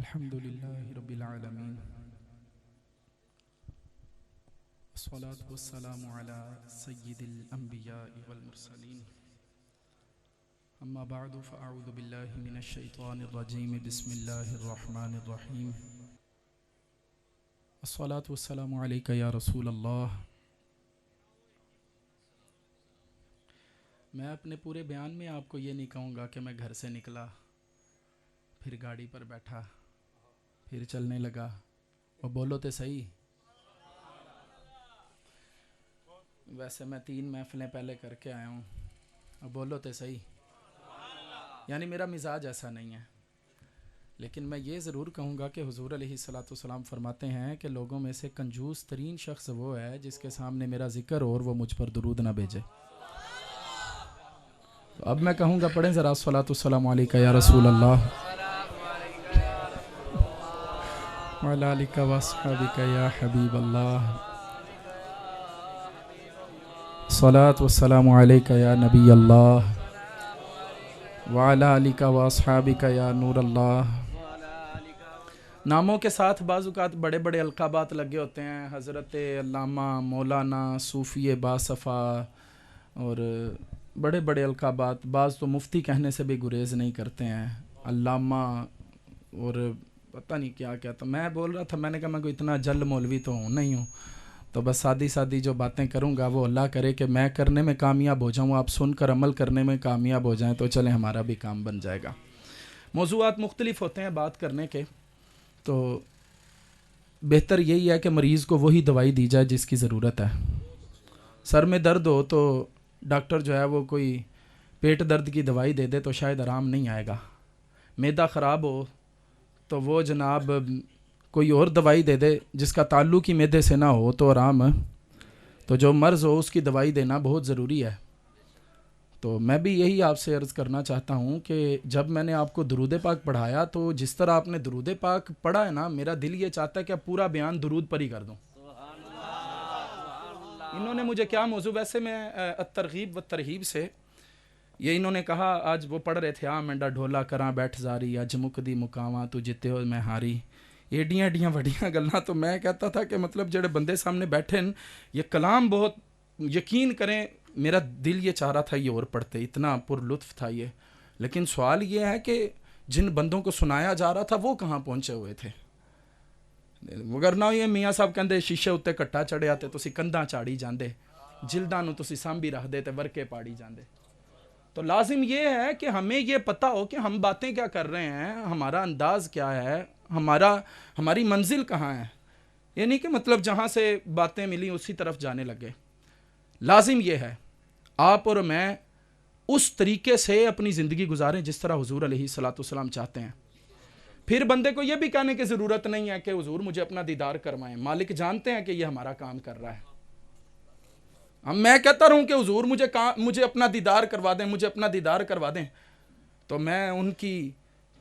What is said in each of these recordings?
الحمد لله رب العالمين والصلاة والسلام على سيد الأنبياء والمرسلين أما بعد فأعوذ بالله من الشيطان الرجيم بسم الله الرحمن الرحيم الصلاة والسلام عليك يا رسول الله. میں اپنے پورے بیان میں آپ کو یہ نہیں کہوں گا کہ میں گھر سے نکلا پھر گاڑی پر بیٹھا پھر چلنے لگا. وہ بولو تو صحیح. ویسے میں 3 محفلیں پہلے کر کے آیا ہوں. وہ بولو تو صحیح. یعنی میرا مزاج ایسا نہیں ہے، لیکن میں یہ ضرور کہوں گا کہ حضور علیہ الصلوۃ والسلام فرماتے ہیں کہ لوگوں میں سے کنجوس ترین شخص وہ ہے جس کے سامنے میرا ذکر ہو اور وہ مجھ پر درود نہ بھیجے. تو اب میں کہوں گا پڑھیں ذرا الصلوۃ والسلام علیک یا رسول اللہ وعلی آلک واصحابک یا حبیب اللہ. الصلوۃ والسلام علیک یا نبی اللہ وعلی آلک واصحابک یا نور اللہ. ناموں کے ساتھ بعض اوقات بڑے بڑے القابات لگے ہوتے ہیں. حضرت علامہ مولانا صوفی باصفا اور بڑے بڑے القابات. بعض تو مفتی کہنے سے بھی گریز نہیں کرتے ہیں. علامہ اور پتہ نہیں کیا کہتا. میں بول رہا تھا، میں نے کہا میں کوئی اتنا جل مولوی تو ہوں نہیں ہوں، تو بس سادی جو باتیں کروں گا وہ اللہ کرے کہ میں کرنے میں کامیاب ہو جاؤں، آپ سن کر عمل کرنے میں کامیاب ہو جائیں تو چلیں ہمارا بھی کام بن جائے گا. موضوعات مختلف ہوتے ہیں بات کرنے کے، تو بہتر یہی ہے کہ مریض کو وہی دوائی دی جائے جس کی ضرورت ہے. سر میں درد ہو تو ڈاکٹر جو ہے وہ کوئی پیٹ درد کی دوائی دے دے تو شاید آرام نہیں آئے گا. معدہ خراب ہو تو وہ جناب کوئی اور دوائی دے دے جس کا تعلق ہی معدے سے نہ ہو تو آرام. تو جو مرض ہو اس کی دوائی دینا بہت ضروری ہے. تو میں بھی یہی آپ سے عرض کرنا چاہتا ہوں کہ جب میں نے آپ کو درود پاک پڑھایا تو جس طرح آپ نے درود پاک پڑھا ہے نا، میرا دل یہ چاہتا ہے کہ پورا بیان درود پر ہی کر دوں. انہوں نے مجھے کیا موضوع، ویسے میں الترغیب و ترہیب سے یہ انہوں نے کہا، آج وہ پڑھ رہے تھے مینڈا ڈھولا کراں بیٹھ زاری اج مک دی مکاواں تو جتے ہو میں ہاری. ایڈیاں وڈیاں گلاں. تو میں کہتا تھا کہ مطلب جڑے بندے سامنے بیٹھے ہیں یہ کلام بہت، یقین کریں میرا دل یہ چاہ رہا تھا یہ اور پڑھتے، اتنا پر لطف تھا یہ. لیکن سوال یہ ہے کہ جن بندوں کو سنایا جا رہا تھا وہ کہاں پہنچے ہوئے تھے. مگر نہ یہ میاں صاحب کہندے شیشے اتنے کٹا چڑھیا تے تسی کندھاں چاڑی جاندے، جلداں نو تسی سانبھی رکھ دے تے ورکے پاڑی جاندے. تو لازم یہ ہے کہ ہمیں یہ پتہ ہو کہ ہم باتیں کیا کر رہے ہیں، ہمارا انداز کیا ہے، ہماری منزل کہاں ہے. یہ نہیں کہ مطلب جہاں سے باتیں ملی اسی طرف جانے لگے. لازم یہ ہے آپ اور میں اس طریقے سے اپنی زندگی گزاریں جس طرح حضور علیہ الصلوۃ والسلام چاہتے ہیں. پھر بندے کو یہ بھی کہنے کی ضرورت نہیں ہے کہ حضور مجھے اپنا دیدار کروائیں. مالک جانتے ہیں کہ یہ ہمارا کام کر رہا ہے. میں کہتا رہوں کہ حضور مجھے اپنا دیدار کروا دیں، مجھے اپنا دیدار کروا دیں، تو میں ان کی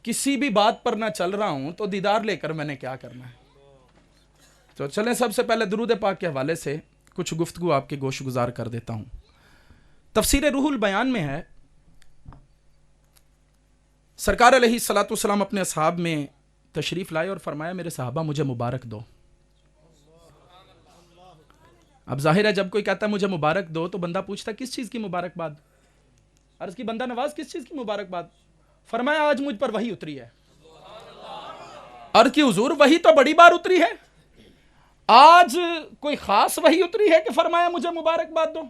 کسی بھی بات پر نہ چل رہا ہوں تو دیدار لے کر میں نے کیا کرنا ہے. تو چلیں سب سے پہلے درود پاک کے حوالے سے کچھ گفتگو آپ کے گوش گزار کر دیتا ہوں. تفسیر روح البیان میں ہے، سرکار علیہ الصلوۃ والسلام اپنے اصحاب میں تشریف لائے اور فرمایا میرے صحابہ مجھے مبارک دو. اب ظاہر ہے جب کوئی کہتا ہے مجھے مبارک دو تو بندہ پوچھتا ہے کس چیز کی مبارک باد. عرض کی بندہ نواز کس چیز کی مبارک باد؟ فرمایا آج مجھ پر وحی اتری ہے. عرض کی حضور وحی تو بڑی بار اتری ہے، آج کوئی خاص وحی اتری ہے کہ فرمایا مجھے مبارک باد دو؟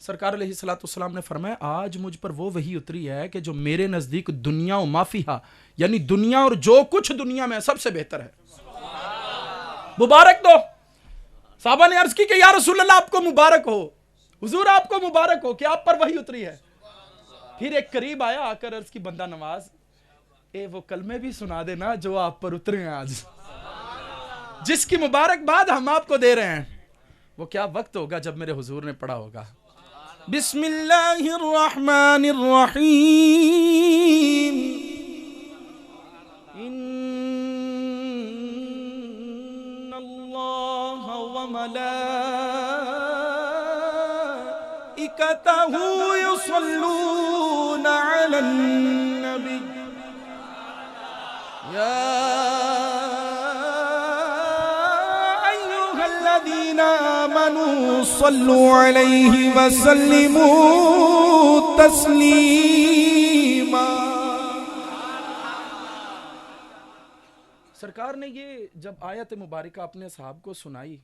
سرکار علیہ الصلوۃ والسلام نے فرمایا آج مجھ پر وہ وحی اتری ہے کہ جو میرے نزدیک دنیا و ما فیہا، یعنی دنیا اور جو کچھ دنیا میں سب سے بہتر ہے. مبارک دو. صحابہ نے عرض کی کہ یا رسول اللہ آپ کو مبارک ہو، حضور آپ کو مبارک ہو کہ آپ پر وحی اتری ہے. پھر ایک قریب آیا، آ کر عرض کی بندہ نواز وہ کلمے بھی سنا دینا جو آپ پر اترے ہیں آج، جس کی مبارک باد ہم آپ کو دے رہے ہیں. وہ کیا وقت ہوگا جب میرے حضور نے پڑھا ہوگا بسم اللہ الرحمن الرحیم ان اللہ وملائکتہ یصلون علی النبی یا صلوا علیہ وسلموا تسلیما۔ سرکار نے یہ جب آیت مبارکہ اپنے صحابہ کو سنائی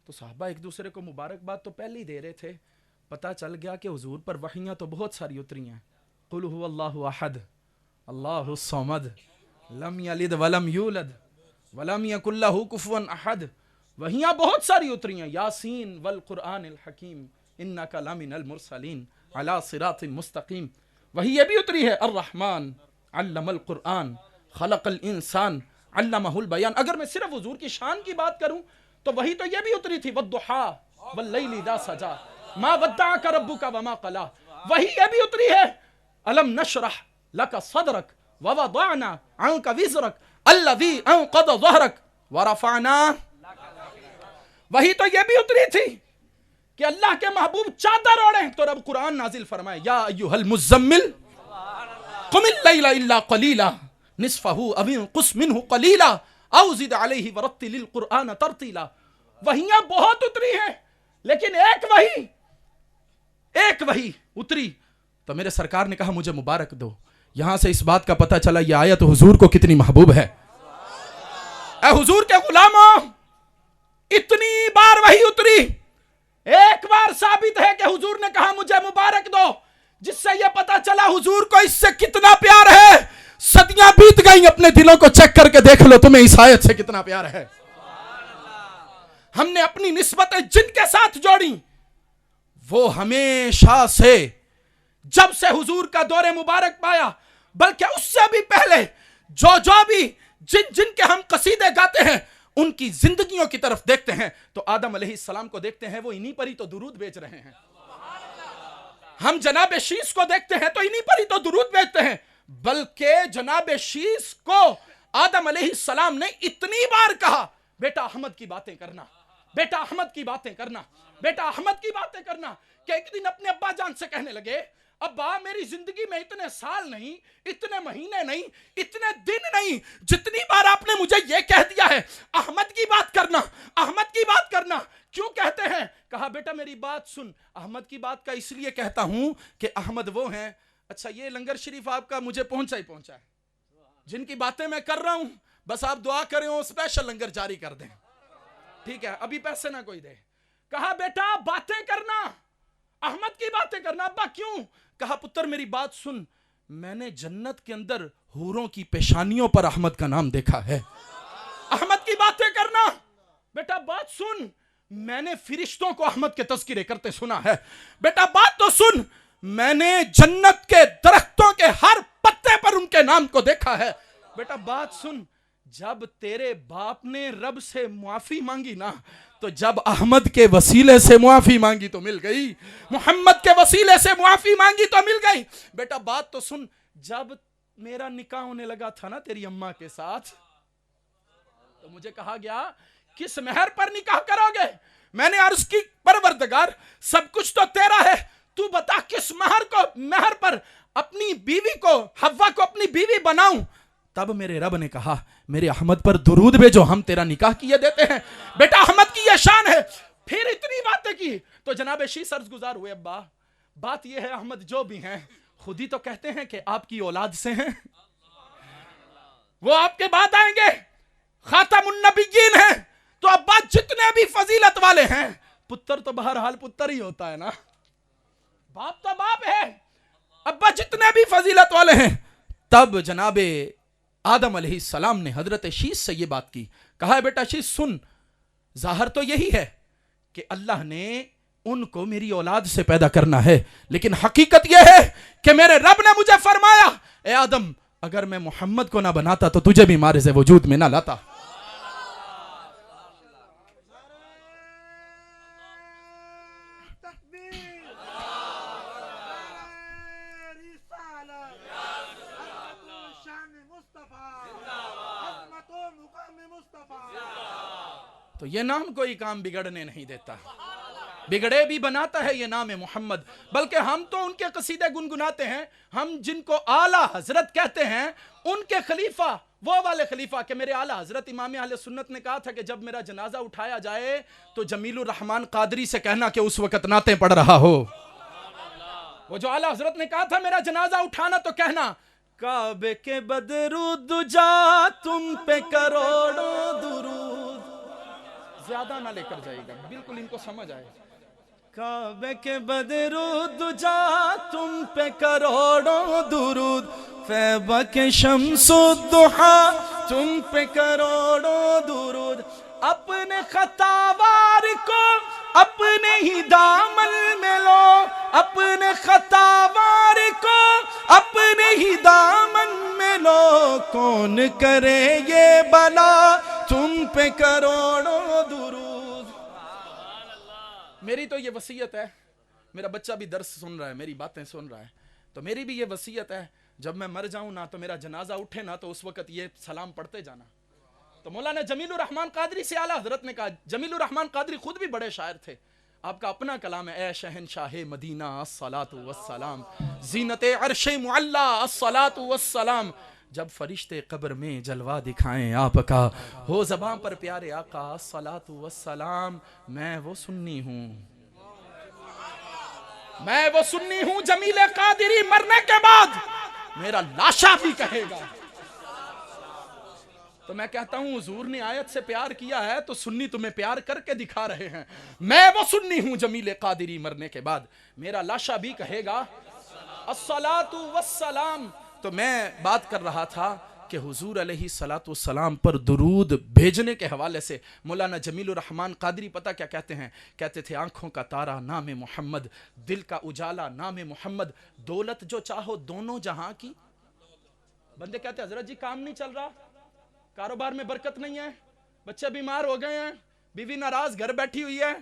تو صحابہ ایک دوسرے کو مبارکباد تو پہلے ہی دے رہے تھے، پتہ چل گیا کہ حضور پر وحیاں تو بہت ساری اتری ہیں۔ قل هو اللہ احد اللہ الصمد لم یلد ولم یولد ولم یکن لہ کفوا احد، وحیاں بہت ساری اتری ہیں۔ یاسین والقرآن الحکیم انک لمن المرسلین علی صراط مستقیم، وہی یہ بھی اتری ہے۔ الرحمن علم القرآن خلق الانسان علمہ البیان۔ اگر میں صرف حضور کی شان کی بات کروں تو وہی تو یہ بھی اتری تھی، والضحیٰ واللیل اذا سجا ما ودعک ربک وما قلی، وہی یہ بھی اتری ہے۔ الم نشرح لک صدرک ووضعنا عنک وزرک الذی انقض ظہرک ورفعنا، وہی تو یہ بھی اتری تھی کہ اللہ کے محبوب چادر اوڑھیں تو رب قرآن نازل فرمائے، یا ایھا المزمل قم اللیل الا قلیلا نصفہ او انقص منہ قلیلا او زد علیہ ورتل القرآن ترتیلا۔ وحیاں بہت اتری ہیں لیکن ایک وحی اتری تو میرے سرکار نے کہا مجھے مبارک دو۔ یہاں سے اس بات کا پتہ چلا یہ آیت حضور کو کتنی محبوب ہے۔ اے حضور کے غلاموں، اتنی بار وحی اتری، ایک بار ثابت ہے کہ حضور نے کہا مجھے مبارک دو، جس سے یہ پتہ چلا حضور کو اس سے کتنا پیار ہے۔ صدیاں بیت گئیں، اپنے دلوں کو چیک کر کے دیکھ لو تمہیں اس آیت سے کتنا پیار ہے۔ ہم نے اپنی نسبتیں جن کے ساتھ جوڑی، وہ ہمیشہ سے جب سے حضور کا دور مبارک پایا، بلکہ اس سے بھی پہلے جو بھی جن کے ہم قصیدے گاتے ہیں ان کی زندگیوں کی طرف دیکھتے ہیں تو آدم علیہ السلام کو دیکھتے ہیں، وہ انہی پر ہی تو درود بیچ رہے ہیں۔ ہم جناب شیس کو دیکھتے ہیں تو انہی پر ہی تو درود بیچتے ہیں، بلکہ جناب شیس کو آدم علیہ السلام نے اتنی بار کہا بیٹا احمد کی باتیں کرنا، بیٹا احمد کی باتیں کرنا، بیٹا احمد کی باتیں کرنا، کہ ایک دن اپنے ابا جان سے کہنے لگے ابا میری زندگی میں اتنے سال نہیں، اتنے مہینے نہیں، اتنے دن نہیں، جتنی بار آپ نے مجھے یہ کہہ دیا ہے احمد کی بات کرنا، احمد کی بات کرنا، کیوں کہتے ہیں؟ کہا بیٹا میری بات سن، احمد کی بات کا اس لیے کہتا ہوں کہ احمد وہ ہیں۔ اچھا یہ لنگر شریف آپ کا مجھے پہنچا ہی پہنچا ہے، جن کی باتیں میں کر رہا ہوں بس آپ دعا کریں وہ اسپیشل لنگر جاری کر دیں، ٹھیک ہے؟ ابھی پیسے نہ کوئی دے۔ کہا بیٹا باتیں کرنا، احمد کی باتیں کرنا۔ ابا کیوں؟ کہا پتر میری بات سن، میں نے جنت کے اندر حوروں کی پیشانیوں پر احمد کا نام دیکھا ہے۔ احمد کی باتیں کرنا۔ بیٹا بات سن، میں نے فرشتوں کو احمد کے تذکرے کرتے سنا ہے۔ بیٹا بات تو سن، میں نے جنت کے درختوں کے ہر پتے پر ان کے نام کو دیکھا ہے۔ بیٹا بات سن، جب تیرے باپ نے رب سے معافی مانگی نا تو جب احمد کے وسیلے سے معافی مانگی تو مل گئی، محمد کے وسیلے سے معافی مانگی تو مل گئی۔ بیٹا بات تو سن، جب میرا نکاح ہونے لگا تھا نا تیری اماں کے ساتھ تو مجھے کہا گیا کس مہر پر نکاح کرو گے؟ میں نے عرض کی پروردگار سب کچھ تو تیرا ہے، تو بتا کس مہر پر اپنی بیوی کو حوا کو اپنی بیوی بناؤں؟ تب میرے رب نے کہا میرے احمد پر درود بھیجو، ہم تیرا نکاح کیے دیتے ہیں۔ بیٹا احمد کی یہ شان ہے۔ پھر اتنی باتیں کی تو جناب شیس عرض گزار ہوئے ابا بات یہ ہے احمد جو بھی ہیں خود ہی تو کہتے ہیں کہ آپ کی اولاد سے ہیں، وہ آپ کے بعد آئیں گے، خاتم النبیین ہیں، تو ابا جتنے بھی فضیلت والے ہیں پتر تو بہرحال پتر ہی ہوتا ہے نا، باپ تو باپ ہے، ابا جتنے بھی فضیلت والے ہیں۔ تب جناب آدم علیہ السلام نے حضرت شیس سے یہ بات کی، کہا ہے بیٹا شیس سن، ظاہر تو یہی ہے کہ اللہ نے ان کو میری اولاد سے پیدا کرنا ہے، لیکن حقیقت یہ ہے کہ میرے رب نے مجھے فرمایا اے آدم اگر میں محمد کو نہ بناتا تو تجھے بھی مارز وجود میں نہ لاتا۔ تو یہ نام کوئی کام بگڑنے نہیں دیتا، بگڑے بھی بناتا ہے یہ نام محمد، بلکہ ہم تو ان کے قصیدے گنگناتے ہیں، ہم جن کو اعلیٰ حضرت کہتے ہیں ان کے خلیفہ وہ والے خلیفہ کہ میرے اعلیٰ حضرت امام اہل سنت نے کہا تھا کہ جب میرا جنازہ اٹھایا جائے تو جمیل الرحمن قادری سے کہنا کہ اس وقت نعتیں پڑھ رہا ہو. وہ جو اعلیٰ حضرت نے کہا تھا میرا جنازہ اٹھانا تو کہنا کعبے کے بدرو دجا تم پہ کروڑوں درود. زیادہ نہ لے کر جائے گا, بالکل ان کو سمجھ آئے. کعبے کے بدرو دجا تم پہ کروڑوں درود, فیبہ کے شمس الضحیٰ تم پہ کروڑوں درود. اپنے خطاوار کو اپنے ہی دامن میں لو, اپنے خطاوار کو اپنے ہی دامن میں لو, کون کرے یہ بلا تم پہ کروڑوں درود. میری تو یہ وصیت ہے, میرا بچہ بھی درس سن رہا ہے, میری باتیں سن رہا ہے, تو میری بھی یہ وصیت ہے جب میں مر جاؤں نا تو میرا جنازہ اٹھے نا تو اس وقت یہ سلام پڑھتے جانا. تو مولانا جمیل الرحمن قادری سے اعلیٰ حضرت نے کہا, جمیل الرحمن قادری خود بھی بڑے شاعر تھے, آپ کا اپنا کلام ہے, اے شہنشاہ مدینہ الصلاۃ والسلام, زینت عرش معلا الصلاۃ والسلام, جب فرشتے قبر میں جلوہ دکھائیں آپ کا, ہو زبان پر پیارے آقا الصلاۃ والسلام. میں وہ سنی ہوں, میں وہ سنی ہوں, جمیل قادری مرنے کے بعد میرا لاشا بھی کہے گا. تو میں کہتا ہوں حضور نے آیت سے پیار کیا ہے تو سنی تمہیں پیار کر کے دکھا رہے ہیں. میں وہ سنی ہوں جمیل قادری مرنے کے بعد میرا لاشا بھی کہے گا الصلاۃ والسلام. تو میں بات کر رہا تھا کہ حضور علیہ الصلاۃ والسلام پر درود بھیجنے کے حوالے سے مولانا جمیل الرحمن قادری پتہ کیا کہتے ہیں, کہتے تھے آنکھوں کا تارا نام محمد, دل کا اجالا نام محمد, دولت جو چاہو دونوں جہاں کی. بندے کہتے ہیں حضرت جی کام نہیں چل رہا, کاروبار میں برکت نہیں ہے, بچے بیمار ہو گئے ہیں, بیوی ناراض گھر بیٹھی ہوئی ہے,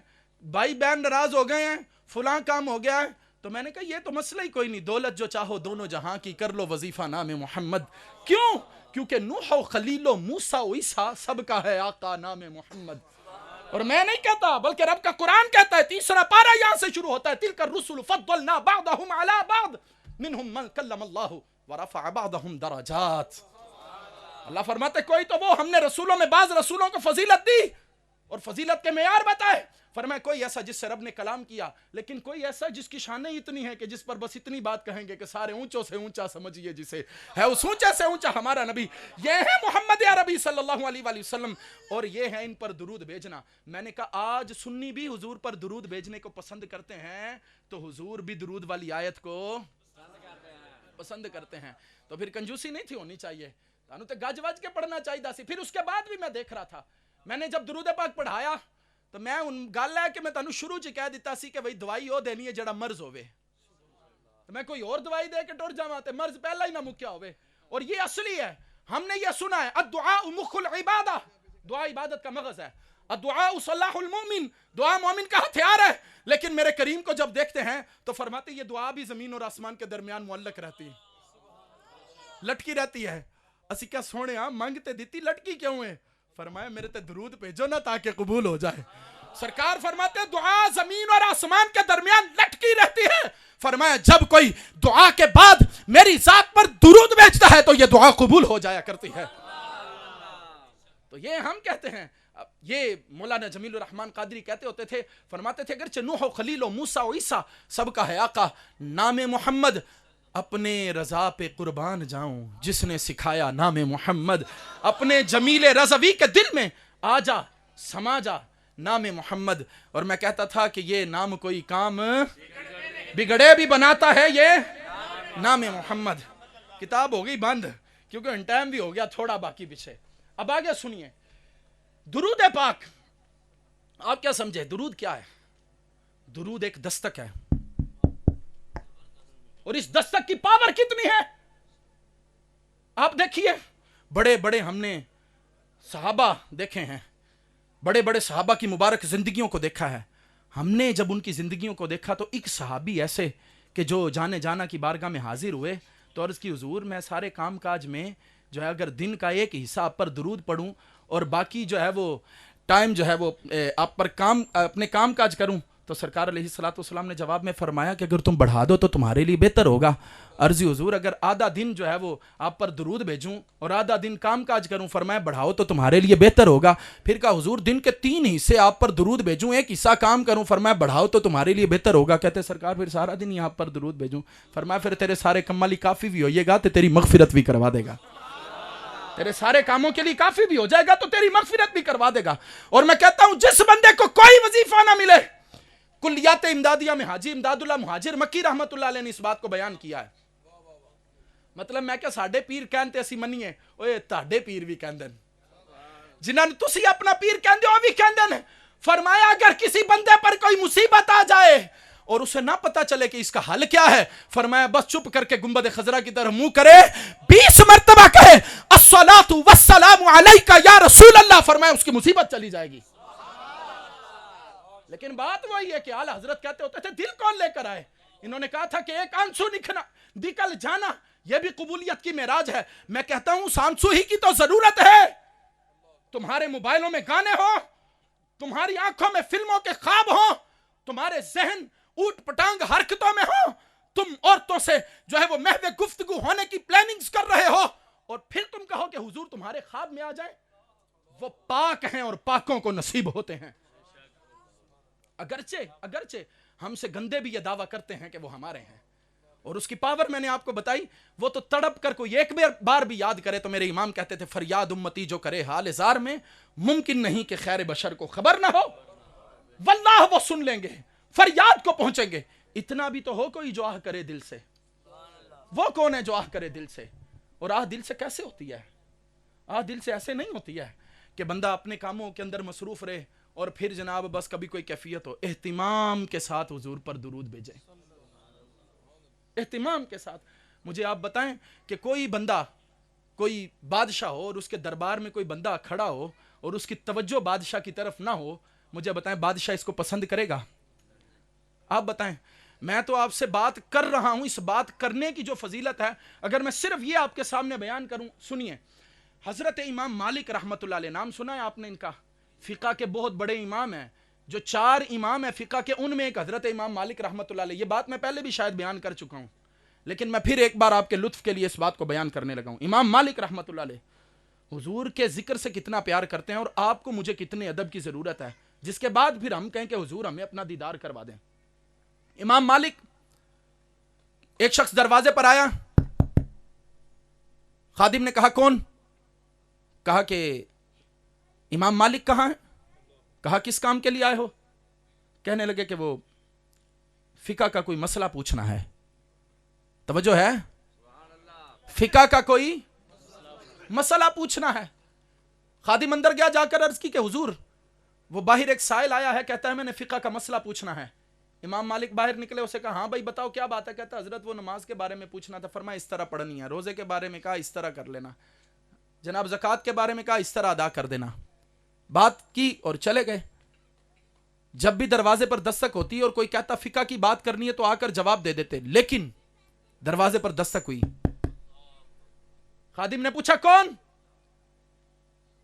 بھائی بہن ناراض ہو گئے ہیں, فلاں کام ہو گیا ہے. تو میں نے کہا یہ تو مسئلہ ہی کوئی نہیں, دولت جو چاہو دونوں جہاں کی, کر لو وظیفہ نام محمد. کیوں؟ کیونکہ نوح و خلیل و موسیٰ و عیسیٰ سب کا ہے آقا نام محمد. اور میں نہیں کہتا بلکہ رب کا قرآن کہتا ہے, تیسرا پارہ یہاں سے شروع ہوتا ہے, تلک الرسل فضلنا بعضهم علی بعض منہم من کلم اللہ ورفع بعضهم درجات. اللہ فرماتے کوئی تو وہ ہم نے رسولوں میں بعض رسولوں کو فضیلت دی اور فضیلت کے معیار بتائے. فرمایا کوئی ایسا جس سے رب نے کلام کیا, لیکن کوئی ایسا جس کی شانیں اتنی ہے کہ جس پر بس اتنی بات کہیں گے کہ سارے اونچوں سے اونچا سمجھیے جسے ہے, اس اونچے سے اونچا ہمارا نبی. یہ ہے محمد عربی صلی اللہ علیہ وآلہ وسلم, اور یہ ہے ان پر درود بھیجنا. میں نے کہا آج سنی بھی حضور پر درود بھیجنے کو پسند کرتے ہیں, تو حضور بھی درود والی آیت کو پسند کرتے ہیں. تو پھر کنجوسی نہیں تھی ہونی چاہیے, تانوں تے گج وج کے پڑھنا چاہیے سی. پھر اس کے بعد بھی میں دیکھ رہا تھا, میں نے جب درود پاک پڑھایا تو میں ان گل ہے کہ میں تانوں شروع چ کہہ دیتا سی کہ بھئی دوائی او دینی ہے جڑا مرض ہوئے, تو میں کوئی اور دوائی دے کے ٹر جاواں تے مرض پہلا ہی نہ مکیا ہوئے. اور یہ اصلی ہے, ہم نے یہ سنا ہے الدعاء مخ العبادہ, دعا عبادت کا مغز ہے. الدعاء صلاح المومن, دعا مومن کا ہتھیار ہے. لیکن میرے کریم کو جب دیکھتے ہیں تو فرماتے یہ دعا بھی زمین اور آسمان کے درمیان معلق رہتی, لٹکی رہتی ہے. اسی کیا سونے منگتے دیتی لٹکی کیوں ہے؟ فرمایا میرے تے درود بھیجو نا تاکہ قبول ہو جائے. سرکار فرماتے دعا زمین اور آسمان کے درمیان لٹکی رہتی ہے. فرمایا جب کوئی دعا کے بعد میری ذات پر درود بھیجتا ہے تو یہ دعا قبول ہو جایا کرتی ہے. تو یہ ہم کہتے ہیں, یہ مولانا جمیل الرحمن قادری کہتے ہوتے تھے, فرماتے تھے اگرچہ نوح و خلیل و موسیٰ و عیسیٰ سب کا ہے آقا نام محمد, اپنے رضا پہ قربان جاؤں جس نے سکھایا نام محمد. اپنے جمیل رضوی کے دل میں آ جا سما جا نام محمد. اور میں کہتا تھا کہ یہ نام کوئی کام بگڑے بھی بناتا ہے یہ نام محمد. کتاب ہو گئی بند کیونکہ ان ٹائم بھی ہو گیا تھوڑا باقی پیچھے. اب آگے سنیے درود پاک. آپ کیا سمجھے درود کیا ہے؟ درود ایک دستک ہے, اور اس دستک کی پاور کتنی ہے آپ دیکھیے. بڑے بڑے ہم نے صحابہ دیکھے ہیں, بڑے بڑے صحابہ کی مبارک زندگیوں کو دیکھا ہے. ہم نے جب ان کی زندگیوں کو دیکھا تو ایک صحابی ایسے کہ جو جانے جانا کی بارگاہ میں حاضر ہوئے تو عرض کی حضور میں سارے کام کاج میں جو ہے اگر دن کا ایک حصہ آپ پر درود پڑھوں اور باقی جو ہے وہ ٹائم جو ہے وہ آپ پر اپنے کام کاج کروں تو سرکار علیہ الصلوۃ والسلام نے جواب میں فرمایا کہ اگر تم بڑھا دو تو تمہارے لیے بہتر ہوگا. عرض حضور اگر آدھا دن جو ہے وہ آپ پر درود بھیجوں اور آدھا دن کام کاج کروں, فرمایا بڑھاؤ تو تمہارے لیے بہتر ہوگا. پھر کہا حضور دن کے 3 حصے آپ پر درود بھیجوں, ایک حصہ کام کروں, فرمایا بڑھاؤ تو تمہارے لیے بہتر ہوگا. کہتے سرکار پھر سارا دن ہی آپ پر درود بھیجوں, فرمایا پھر تیرے سارے کام والی کافی بھی ہوئے گا تو تیری مغفرت بھی کروا دے گا. تیرے سارے کاموں کے لیے کافی بھی ہو جائے گا تو تیری مغفرت بھی کروا دے گا. اور میں کہتا ہوں جس بندے کو کوئی وظیفہ نہ ملے, کلیات امدادیہ میں حاجی امداد اللہ مہاجر مکی رحمت اللہ علیہ نے اس بات کو بیان کیا ہے. مطلب میں کہ ساڈے پیر کہندے اسی منیے, اوے تاڈے پیر بھی کہندے جنہاں تسی اپنا پیر کہندے ہو بھی کہندے نے. فرمایا اگر کسی بندے پر کوئی مصیبت آ جائے اور اسے نہ پتا چلے کہ اس کا حل کیا ہے, فرمایا بس چپ کر کے گنبد خضرا کی طرح منہ کرے, 20 مرتبہ کہے الصلاۃ والسلام علیک یا رسول اللہ, فرمایا اس کی مصیبت چلی جائے گی. لیکن بات وہی ہے کہ اعلیٰ حضرت کہتے ہوتے تھے دل کون لے کر آئے. انہوں نے کہا تھا کہ ایک آنسو نکل جانا یہ بھی قبولیت کی معراج ہے. میں کہتا ہوں اس آنسو ہی کی تو ضرورت ہے. تمہارے موبائلوں میں گانے ہو, تمہاری آنکھوں میں فلموں کے خواب ہو, تمہارے ذہن اوٹ پٹانگ حرکتوں میں ہو, تم عورتوں سے جو ہے وہ محو گفتگو ہونے کی پلاننگز کر رہے ہو, اور پھر تم کہو کہ حضور تمہارے خواب میں آ جائیں. وہ پاک ہیں اور پاکوں کو نصیب ہوتے ہیں. اگرچہ ہم سے گندے بھی یہ دعویٰ کرتے ہیں کہ وہ ہمارے ہیں, اور اس کی پاور میں نے آپ کو بتائی. وہ تو تڑپ کر کوئی ایک بار بھی یاد کرے تو میرے امام کہتے تھے فریاد امتی جو کرے حال زار میں, ممکن نہیں کہ خیر بشر کو خبر نہ ہو, واللہ وہ سن لیں گے, فریاد کو پہنچیں گے. اتنا بھی تو ہو کوئی جو آہ کرے دل سے. وہ کون ہے جو آہ کرے دل سے؟ اور آہ دل سے کیسے ہوتی ہے؟ آہ دل سے ایسے نہیں ہوتی ہے کہ بندہ اپنے کاموں کے اندر مصروف رہے اور پھر جناب بس کبھی کوئی کیفیت ہو. اہتمام کے ساتھ حضور پر درود بھیجیں, اہتمام کے ساتھ. مجھے آپ بتائیں کہ کوئی بندہ, کوئی بادشاہ ہو اور اس کے دربار میں کوئی بندہ کھڑا ہو اور اس کی توجہ بادشاہ کی طرف نہ ہو, مجھے بتائیں بادشاہ اس کو پسند کرے گا؟ آپ بتائیں. میں تو آپ سے بات کر رہا ہوں, اس بات کرنے کی جو فضیلت ہے اگر میں صرف یہ آپ کے سامنے بیان کروں. سنیے, حضرت امام مالک رحمت اللہ علیہ, نام سنا ہے آپ نے ان کا؟ فقہ کے بہت بڑے امام ہیں. جو 4 امام ہیں فقہ کے, ان میں ایک حضرت امام مالک رحمت اللہ علیہ. یہ بات میں پہلے بھی شاید بیان کر چکا ہوں, لیکن میں پھر ایک بار آپ کے لطف کے لیے اس بات کو بیان کرنے لگا ہوں. امام مالک رحمت اللہ علیہ حضور کے ذکر سے کتنا پیار کرتے ہیں, اور آپ کو مجھے کتنے ادب کی ضرورت ہے, جس کے بعد پھر ہم کہیں کہ حضور ہمیں اپنا دیدار کروا دیں. امام مالک, ایک شخص دروازے پر آیا, خادم نے کہا کون؟ کہا کہ امام مالک کہاں ہیں؟ کہا کس کام کے لیے آئے ہو؟ کہنے لگے کہ وہ فقہ کا کوئی مسئلہ پوچھنا ہے. توجہ ہے, فقہ کا کوئی مسئلہ پوچھنا ہے. خادم اندر گیا, جا کر عرض کی کہ حضور وہ باہر ایک سائل آیا ہے, کہتا ہے میں نے فقہ کا مسئلہ پوچھنا ہے. امام مالک باہر نکلے, اسے کہا ہاں بھائی بتاؤ کیا بات ہے؟ کہتا حضرت وہ نماز کے بارے میں پوچھنا تھا. فرمایا اس طرح پڑھنی ہے. روزے کے بارے میں کہا اس طرح کر لینا. جناب زکوٰۃ کے بارے میں کہا اس طرح ادا کر دینا. بات کی اور چلے گئے. جب بھی دروازے پر دستک ہوتی اور کوئی کہتا فقہ کی بات کرنی ہے تو آ کر جواب دے دیتے, لیکن دروازے پر دستک ہوئی. خادم نے پوچھا کون؟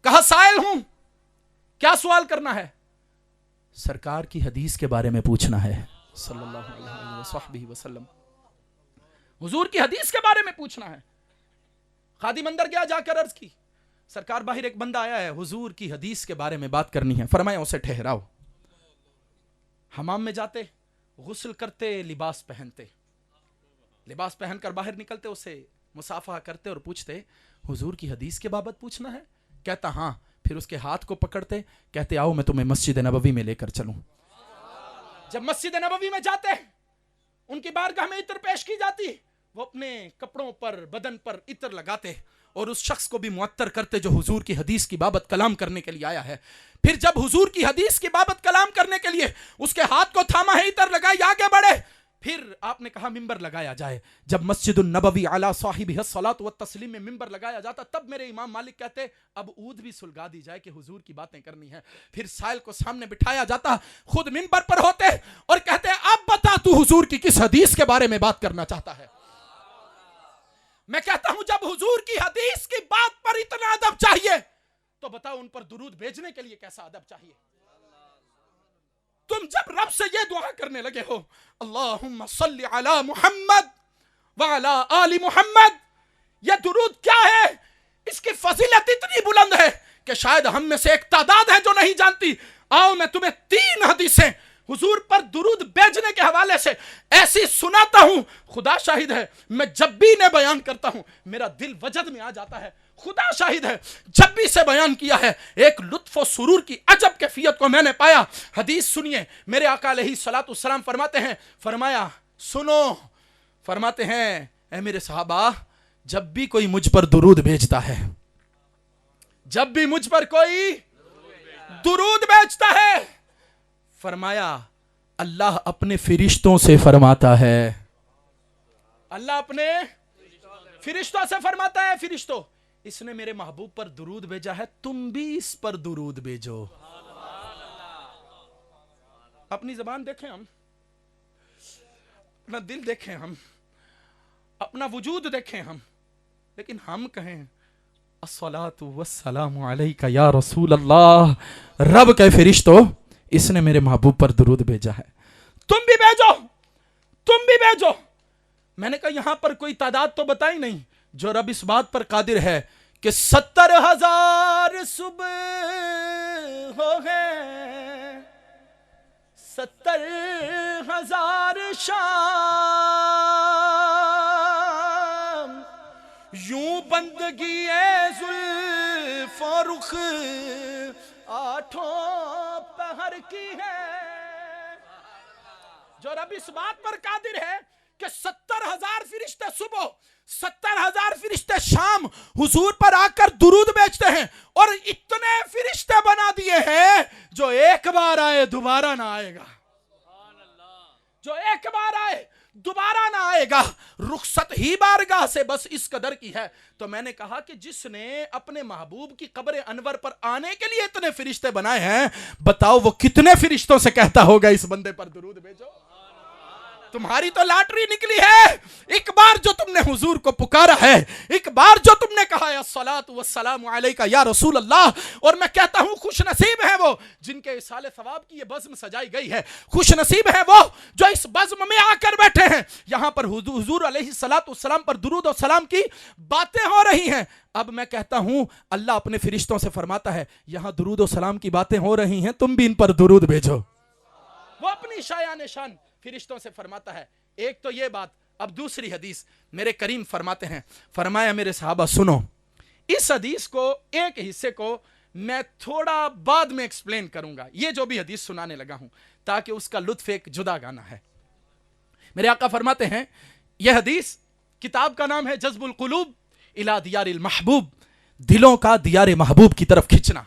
کہا سائل ہوں. کیا سوال کرنا ہے؟ سرکار کی حدیث کے بارے میں پوچھنا ہے صلی اللہ علیہ وسلم. حضور کی حدیث کے بارے میں پوچھنا ہے. خادم اندر گیا, جا کر عرض کی سرکار باہر ایک بندہ آیا ہے, حضور کی حدیث کے بارے میں بات کرنی ہے. فرمایا اسے ٹھہراؤ. حمام میں جاتے, غسل کرتے, لباس پہنتے, لباس پہن کر باہر نکلتے, اسے مصافحہ کرتے اور پوچھتے حضور کی حدیث کے بابت پوچھنا ہے؟ کہتا ہاں. پھر اس کے ہاتھ کو پکڑتے, کہتے آؤ میں تمہیں مسجد نبوی میں لے کر چلوں. جب مسجد نبوی میں جاتے, ان کی بارگاہ میں عطر پیش کی جاتی, وہ اپنے کپڑوں پر, بدن پر عطر لگاتے اور اس شخص کو بھی معطر کرتے جو حضور کی حدیث کی بابت کلام کرنے کے لیے آیا ہے. پھر جب حضور کی حدیث کی بابت کلام کرنے کے لیے اس کے ہاتھ کو تھاما ہے, عطر لگائی, آگے بڑھے. پھر آپ نے کہا ممبر لگایا جائے. جب مسجد النبوی علی صاحبہ الصلاۃ والتسلیم میں ممبر لگایا جاتا, تب میرے امام مالک کہتے اب اود بھی سلگا دی جائے کہ حضور کی باتیں کرنی ہے. پھر سائل کو سامنے بٹھایا جاتا, خود ممبر پر ہوتے اور کہتے اب بتا تو حضور کی کس حدیث کے بارے میں بات کرنا چاہتا ہے. میں کہتا ہوں جب حضور کی حدیث کی بات پر اتنا ادب چاہیے تو بتاؤ ان پر درود بھیجنے کے لیے کیسا ادب چاہیے. تم جب رب سے یہ دعا کرنے لگے ہو اللہم صلی علی محمد وعلی آل محمد، یہ درود کیا ہے؟ اس کی فضیلت اتنی بلند ہے کہ شاید ہم میں سے ایک تعداد ہے جو نہیں جانتی۔ آؤ میں تمہیں 3 حدیثیں حضور پر درود بھیجنے کے حوالے سے ایسی سناتا ہوں، خدا شاہد ہے میں جب بھی انہیں بیان کرتا ہوں میرا دل وجد میں آ جاتا ہے، خدا شاہد ہے جب بھی اسے بیان کیا ہے ایک لطف و سرور کی عجب کیفیت کو میں نے پایا۔ حدیث سنیے، میرے آقا علیہ الصلوۃ والسلام فرماتے ہیں، فرمایا سنو، فرماتے ہیں اے میرے صحابہ، جب بھی کوئی مجھ پر درود بھیجتا ہے، جب بھی مجھ پر کوئی درود بھیجتا ہے، فرمایا اللہ اپنے فرشتوں سے فرماتا ہے، اللہ اپنے فرشتوں سے فرماتا ہے، فرشتوں اس نے میرے محبوب پر درود بھیجا ہے، تم بھی اس پر درود بھیجو۔ اپنی زبان دیکھیں ہم، اپنا دل دیکھیں ہم، اپنا وجود دیکھیں ہم، لیکن ہم کہیں الصلاۃ والسلام علیک یا رسول اللہ، رب کے فرشتوں اس نے میرے محبوب پر درود بھیجا ہے، تم بھی بھیجو، تم بھی بھیجو۔ میں نے کہا یہاں پر کوئی تعداد تو بتائی نہیں، جو رب اس بات پر قادر ہے کہ 70,000 صبح ہو گئے، 70,000 شام، یوں بندگی زلف و رخ 8 پہر کی ہے۔ جو رب اس بات پر قادر ہے کہ 70,000 فرشتے صبح، 70,000 فرشتے شام حضور پر آ کر درود بیچتے ہیں، اور اتنے فرشتے بنا دیے ہیں جو ایک بار آئے دوبارہ نہ آئے گا، جو ایک بار آئے دوبارہ نہ آئے گا، رخصت ہی بارگاہ سے بس اس قدر کی ہے۔ تو میں نے کہا کہ جس نے اپنے محبوب کی قبر انور پر آنے کے لیے اتنے فرشتے بنائے ہیں، بتاؤ وہ کتنے فرشتوں سے کہتا ہوگا اس بندے پر درود بھیجو؟ تمہاری تو لاٹری نکلی ہے، ایک بار جو تم نے حضور کو پکارا ہے، ایک بار جو تم نے کہا ہے الصلاۃ والسلام علیک یا رسول اللہ، اور میں کہتا ہوں خوش نصیب ہے وہ جن کے اصال ثواب کی یہ بزم سجائی گئی ہے، خوش نصیب ہے وہ جو اس بزم میں آ کر بیٹھے ہیں، یہاں پر حضور علیہ الصلاۃ والسلام پر درود و سلام کی باتیں ہو رہی ہیں۔ اب میں کہتا ہوں اللہ اپنے فرشتوں سے فرماتا ہے یہاں درود و سلام کی باتیں ہو رہی ہیں، تم بھی ان پر درود بھیجو۔ وہ اپنی شایان شان فرشتوں سے فرماتا ہے۔ ایک تو یہ بات، اب دوسری حدیث میرے کریم فرماتے ہیں، فرمایا میرے صحابہ سنو، اس حدیث کو ایک حصے کو میں تھوڑا بعد میں ایکسپلین کروں گا، یہ جو بھی حدیث سنانے لگا ہوں، تاکہ اس کا لطف ایک جدا گانا ہے۔ میرے آقا فرماتے ہیں یہ حدیث، کتاب کا نام ہے جذب القلوب الی دیار المحبوب، دلوں کا دیار محبوب کی طرف کھینچنا۔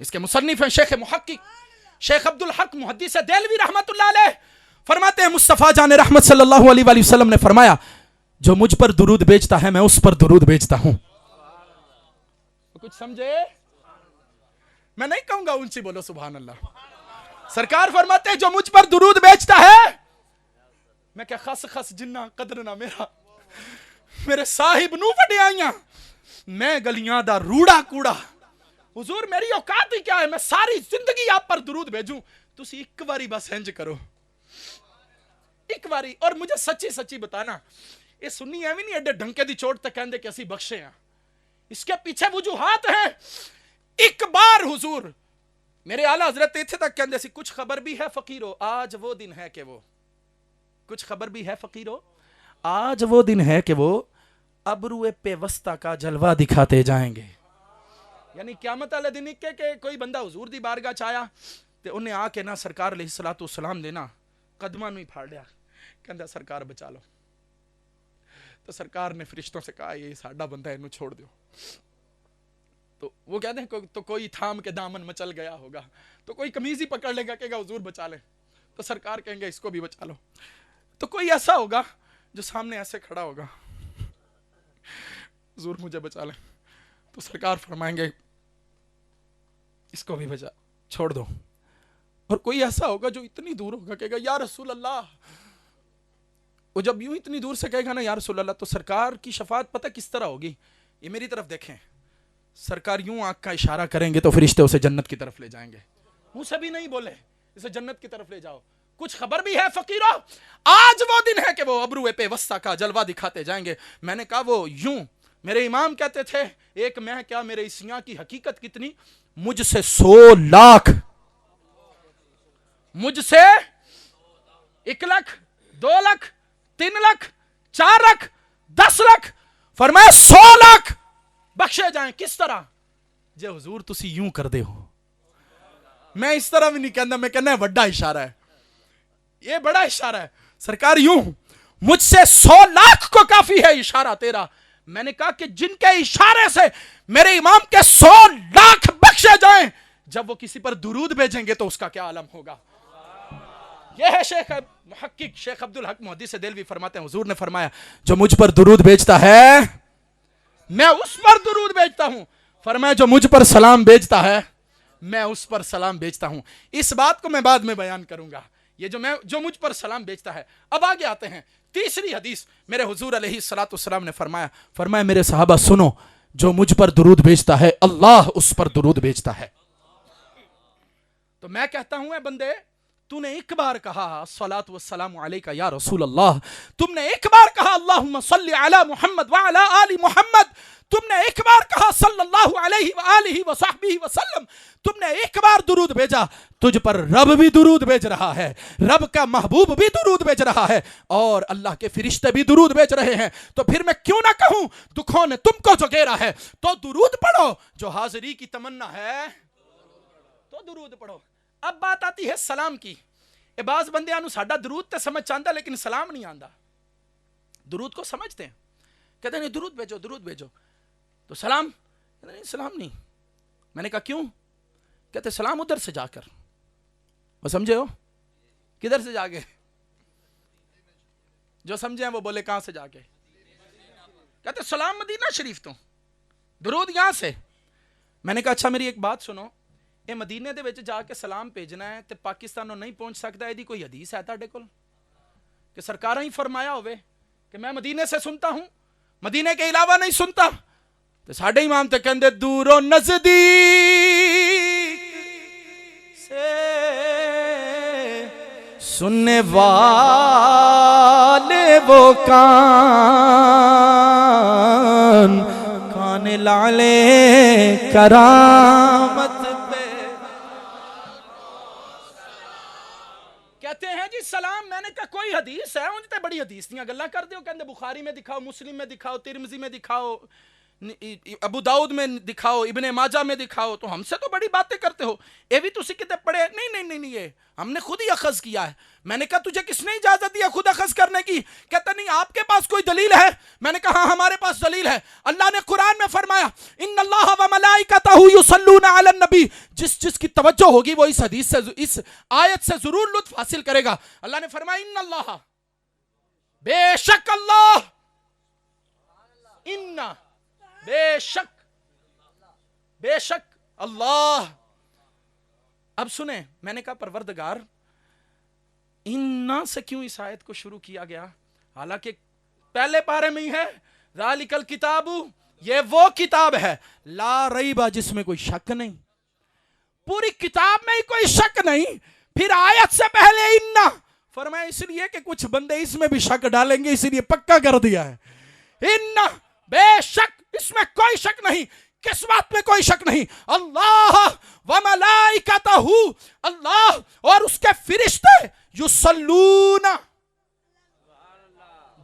اس کے مصنف ہیں شیخ محقق شیخ عبدالحق محدث دہلوی رحمت اللہ علیہ، فرماتے ہیں مصطفیٰ جان رحمت صلی اللہ علیہ وآلہ وسلم نے فرمایا جو مجھ پر درود بھیجتا ہے میں اس پر درود بھیجتا ہوں۔ کچھ سمجھے؟ میں نہیں کہوں گا اونچی بولو سبحان اللہ۔ سرکار فرماتے ہیں جو مجھ پر درود بھیجتا ہے، میں کہ خس خس جنہ قدر نہ میرا، میرے صاحب نو وڈے آئیاں، میں گلیاں دا روڑا کوڑا، حضور میری اوقات ہی کیا ہے، میں ساری زندگی آپ پر درود بھیجوں، تسی ایک باری بس ہنج کرو، ایک باری۔ اور مجھے سچی سچی بتانا، یہ سنی ہے بھی نہیں ایڈے ڈھنکے دی چوٹ تک کہندے کہ اسی بخشے ہیں، اس کے پیچھے وجوہات ہیں۔ ایک بار حضور میرے اعلیٰ حضرت اتھے تک کہندے سی کچھ خبر بھی ہے فقیرو آج وہ دن ہے کہ وہ، کچھ خبر بھی ہے فقیرو آج وہ دن ہے کہ وہ ابرو پیوستہ کا جلوہ دکھاتے جائیں گے۔ یعنی قیامت والے دن کہ کوئی بندہ حضور دی بارگاہ چایا تے انہیں آ کے نہ سرکار علیہ الصلوۃ والسلام دینا قدماں نوں ہی پھاڑ لیا، کہندا سرکار بچا لو، تو سرکار نے فرشتوں سے کہا یہ ساڈا بندہ ہے، انہوں چھوڑ دیو۔ تو وہ کہتے ہیں تو کوئی تھام کے دامن مچل گیا ہوگا، تو کوئی قمیض ہی پکڑ لے گا کہ حضور بچا لیں، تو سرکار کہیں گے اس کو بھی بچا لو۔ تو کوئی ایسا ہوگا جو سامنے ایسے کھڑا ہوگا، حضور مجھے بچا لیں، تو سرکار فرمائیں گے اس کو بھی بچا چھوڑ دو۔ اور کوئی ایسا ہوگا جو اتنی دور ہوگا کہے گا یا رسول اللہ، وہ جب یوں اتنی دور سے کہے گا نا یا رسول اللہ، تو سرکار کی شفاعت پتہ کس طرح ہوگی؟ یہ میری طرف دیکھیں، سرکار یوں آنکھ کا اشارہ کریں گے تو فرشتے اسے جنت کی طرف لے جائیں گے، منہ سے بھی نہیں بولے، اسے جنت کی طرف لے جاؤ. کچھ خبر بھی ہے فقیروں؟ آج وہ دن ہے کہ وہ ابروئے پہ وسطی کا جلوہ دکھاتے جائیں گے. میں نے کہا وہ یوں، میرے امام کہتے تھے ایک میں کیا میرے سیاں کی حقیقت کتنی، مجھ سے 100 لاکھ، مجھ سے 1 لاکھ 2 لاکھ 3 لاکھ 4 لاکھ 10 لاکھ، فرمایا 100 لاکھ بخشے جائیں. کس طرح؟ جے حضور تسی یوں کر دے ہو. میں اس طرح بھی نہیں کہنا، میں کہنا ہے بڑا اشارہ ہے، یہ بڑا اشارہ ہے. سرکار یوں، مجھ سے 100 لاکھ کو کافی ہے اشارہ تیرا. میں نے کہا کہ جن کے اشارے سے میرے امام کے 100 لاکھ بخشے جائیں، جب وہ کسی پر درود بھیجیں گے تو اس کا کیا عالم ہوگا. یہ ہے شیخ محقق شیخ عبدالحق محدث دہلوی فرماتے ہیں حضور نے فرمایا جو مجھ پر درود بھیجتا ہے میں اس پر درود بھیجتا ہوں. فرمایا جو مجھ پر سلام بھیجتا ہے میں اس پر سلام بھیجتا ہوں. اس بات کو میں بعد میں بیان کروں گا، یہ جو مجھ پر سلام بھیجتا ہے. اب آگے آتے ہیں تیسری حدیث. میرے حضور علیہ السلام نے فرمایا میرے صحابہ سنو، جو مجھ پر درود بھیجتا ہے اللہ اس پر درود بھیجتا ہے. تو میں کہتا ہوں اے بندے، تو نے ایک بار کہا الصلاۃ والسلام علیک یا رسول اللہ، تم نے ایک بار کہا اللہم صلی علی محمد وعلی آل محمد، تم نے ایک بار کہا صلی اللہ علیہ وآلہ وصحبہ وسلم، تم نے ایک بار درود بھیجا. تجھ پر رب بھی درود بھیج رہا ہے، رب کا محبوب بھی درود بھیج رہا ہے، اور اللہ کے فرشتے بھی درود بھیج رہے ہیں. تو پھر میں کیوں نہ کہوں دکھوں نے تم کو جو گھیرا ہے تو درود پڑھو. جو حاضری کی تمنا ہے تو درود پڑھو. اب بات آتی ہے سلام کی. بعض بندیاں نو ساڈا درود تے سمجھ چاہتا لیکن سلام نہیں آندا. درود کو سمجھتے ہیں، کہتے ہیں درود بھیجو درود بھیجو. تو سلام کہتے ہیں سلام نہیں. میں نے کہا کیوں؟ کہتے سلام ادھر سے جا کر. وہ سمجھے ہو کدھر سے جا کے؟ جو سمجھے ہیں وہ بولے کہاں سے جا کے؟ کہتے سلام مدینہ شریف تو، درود یہاں سے. میں نے کہا اچھا میری ایک بات سنو، یہ مدینے دے وچ جا کے سلام بھیجنا ہے تے پاکستانوں نہیں پہنچ سکتا، ایدی کوئی حدیث ہے تہاڈے کول کہ سرکاراں ہی فرمایا ہوئے کہ میں مدینے سے سنتا ہوں، مدینے کے علاوہ نہیں سنتا؟ تے ساڈے امام تے کہندے دور و نزدیک سے سننے والے وہ کان لالے کرامت پہ. کہتے ہیں جی سلام. میں نے کہا کوئی حدیث ہے؟ ان تے بڑی حدیث دیاں گلاں کر دیو. کہندے بخاری میں دکھاؤ، مسلم میں دکھاؤ، ترمذی میں دکھاؤ، ابو داؤد میں دکھاؤ، ابن ماجہ میں دکھاؤ. تو ہم سے تو بڑی باتیں کرتے ہو، یہ بھی تسی کتے پڑھے؟ نہیں یہ ہم نے خود ہی اخذ کیا ہے. میں نے کہا تجھے کس نے اجازت دیا خود اخذ کرنے کی؟ کہتا نہیں آپ کے پاس کوئی دلیل ہے؟ میں نے کہا ہاں ہمارے پاس دلیل ہے. اللہ نے قرآن میں فرمایا ان اللہ و ملائکتہ یصلون علی النبی. جس کی توجہ ہوگی وہ اس حدیث سے، اس آیت سے ضرور لطف حاصل کرے گا. اللہ نے فرمایا ان اللہ، بے شک اللہ، ان بے شک اللہ. اب سنیں، میں نے کہا پروردگار انا سے کیوں اس آیت کو شروع کیا گیا؟ حالانکہ پہلے پارے میں ہی ہے ذالک الکتاب، یہ وہ کتاب ہے لا ریب جس میں کوئی شک نہیں. پوری کتاب میں ہی کوئی شک نہیں. پھر آیت سے پہلے انا فرمایا اس لیے کہ کچھ بندے اس میں بھی شک ڈالیں گے، اس لیے پکا کر دیا ہے. انا بے شک، اس میں کوئی شک نہیں. کس بات میں کوئی شک نہیں؟ اللہ و ملائکتہ، اللہ اور اس کے فرشتے یصلون،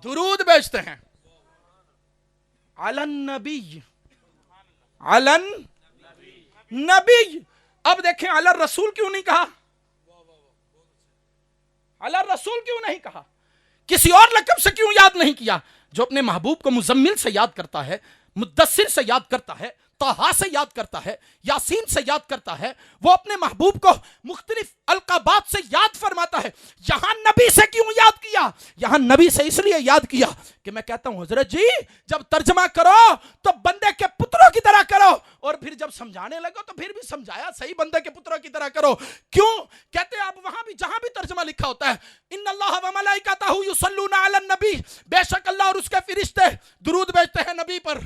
درود بھیجتے ہیں، علی النبی، علی النبی. اب دیکھیں علی الرسول کیوں نہیں کہا؟ علی الرسول کیوں نہیں کہا؟ کسی اور لقب سے کیوں یاد نہیں کیا؟ جو اپنے محبوب کو مزمل سے یاد کرتا ہے، مدثر سے یاد کرتا ہے، طٰہٰ سے یاد کرتا ہے، یاسین سے یاد کرتا ہے، وہ اپنے محبوب کو مختلف القابات سے یاد فرماتا ہے. یہاں نبی سے کیوں یاد کیا؟ یہاں نبی سے اس لیے یاد کیا کہ میں کہتا ہوں حضرت جی جب ترجمہ کرو تو بندے کے پتروں کی طرح کرو، اور پھر جب سمجھانے لگو تو پھر بھی سمجھایا صحیح بندے کے پتروں کی طرح کرو. کیوں؟ کہتے ہیں اب وہاں بھی جہاں بھی ترجمہ لکھا ہوتا ہے ان اللہ و ملائکتہ یصلون علی النبی، بے شک اللہ اور اس کے فرشتے درود بھیجتے ہیں نبی پر.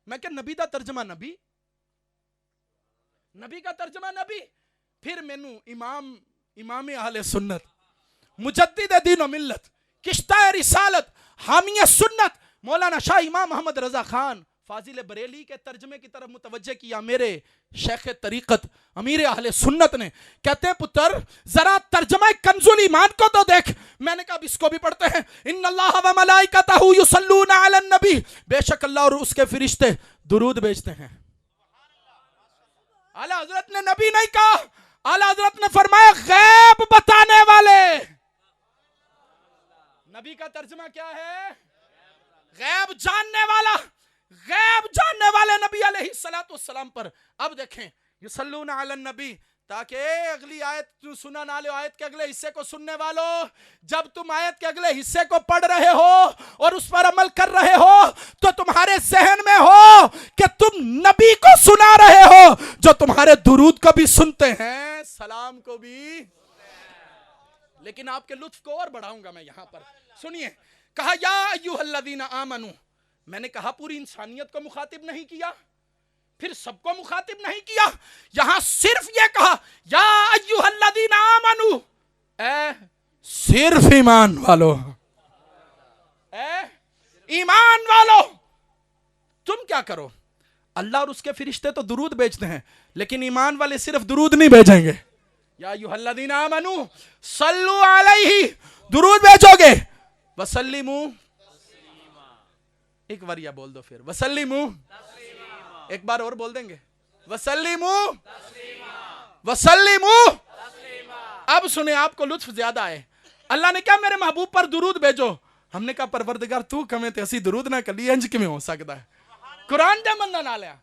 میں کہ نبی دا ترجمہ نبی، نبی کا ترجمہ نبی. پھر مینوں امام امام اہل سنت، مجدد دین و ملت، کشتہ رسالت، حامی سنت مولانا شاہ امام محمد رضا خان فاضل بریلی کے ترجمے کی طرف متوجہ کیا میرے شیخ طریقت امیر اہل سنت نے. کہتے ہیں پتر ذرا ترجمہ کنز الایمان کو تو دیکھ. میں نے کہا اب اس کو بھی پڑھتے ہیں. ان اللہ و ملائکتہ یصلون علی النبی، بے شک اللہ اور اس کے فرشتے درود بھیجتے ہیں. اعلیٰ حضرت نے نبی نہیں کہا، اعلیٰ حضرت نے فرمایا غیب بتانے والے. نبی کا ترجمہ کیا ہے؟ غیب جاننے والا. غیب جاننے والے نبی علیہ السلام پر. اب دیکھیں یصلون علی النبی، تاکہ اگلی آیت سنا نہ لو، آیت کے اگلے حصے کو سننے والوں، جب تم آیت کے اگلے حصے کو پڑھ رہے ہو اور اس پر عمل کر رہے ہو تو تمہارے ذہن میں ہو کہ تم نبی کو سنا رہے ہو جو تمہارے درود کو بھی سنتے ہیں، سلام کو بھی. لیکن آپ کے لطف کو اور بڑھاؤں گا میں یہاں پر. سنیے، کہا یا ایھا الذین آمنو. میں نے کہا پوری انسانیت کو مخاطب نہیں کیا، پھر سب کو مخاطب نہیں کیا، یہاں صرف یہ کہا یا ایھا الذین آمنو، اے صرف ایمان والو، اے ایمان والو. تم کیا کرو؟ اللہ اور اس کے فرشتے تو درود بھیجتے ہیں، لیکن ایمان والے صرف درود نہیں بھیجیں گے. یا ایھا الذین آمنو صلو علیہ، درود بھیجو گے. وسلموا، ایک بار یا بول دو پھر وسلموا، ایک بار اور بول دیں گے وسلموا وسلموا. اب سنیں، آپ کو لطف زیادہ آئے. اللہ نے کہا میرے محبوب پر درود بھیجو. ہم نے کہا پروردگار تو کمیں تے اسی درود نہ کلی انج کیویں ہو سکتا ہے؟ قرآن دے مندہ نہ لیا.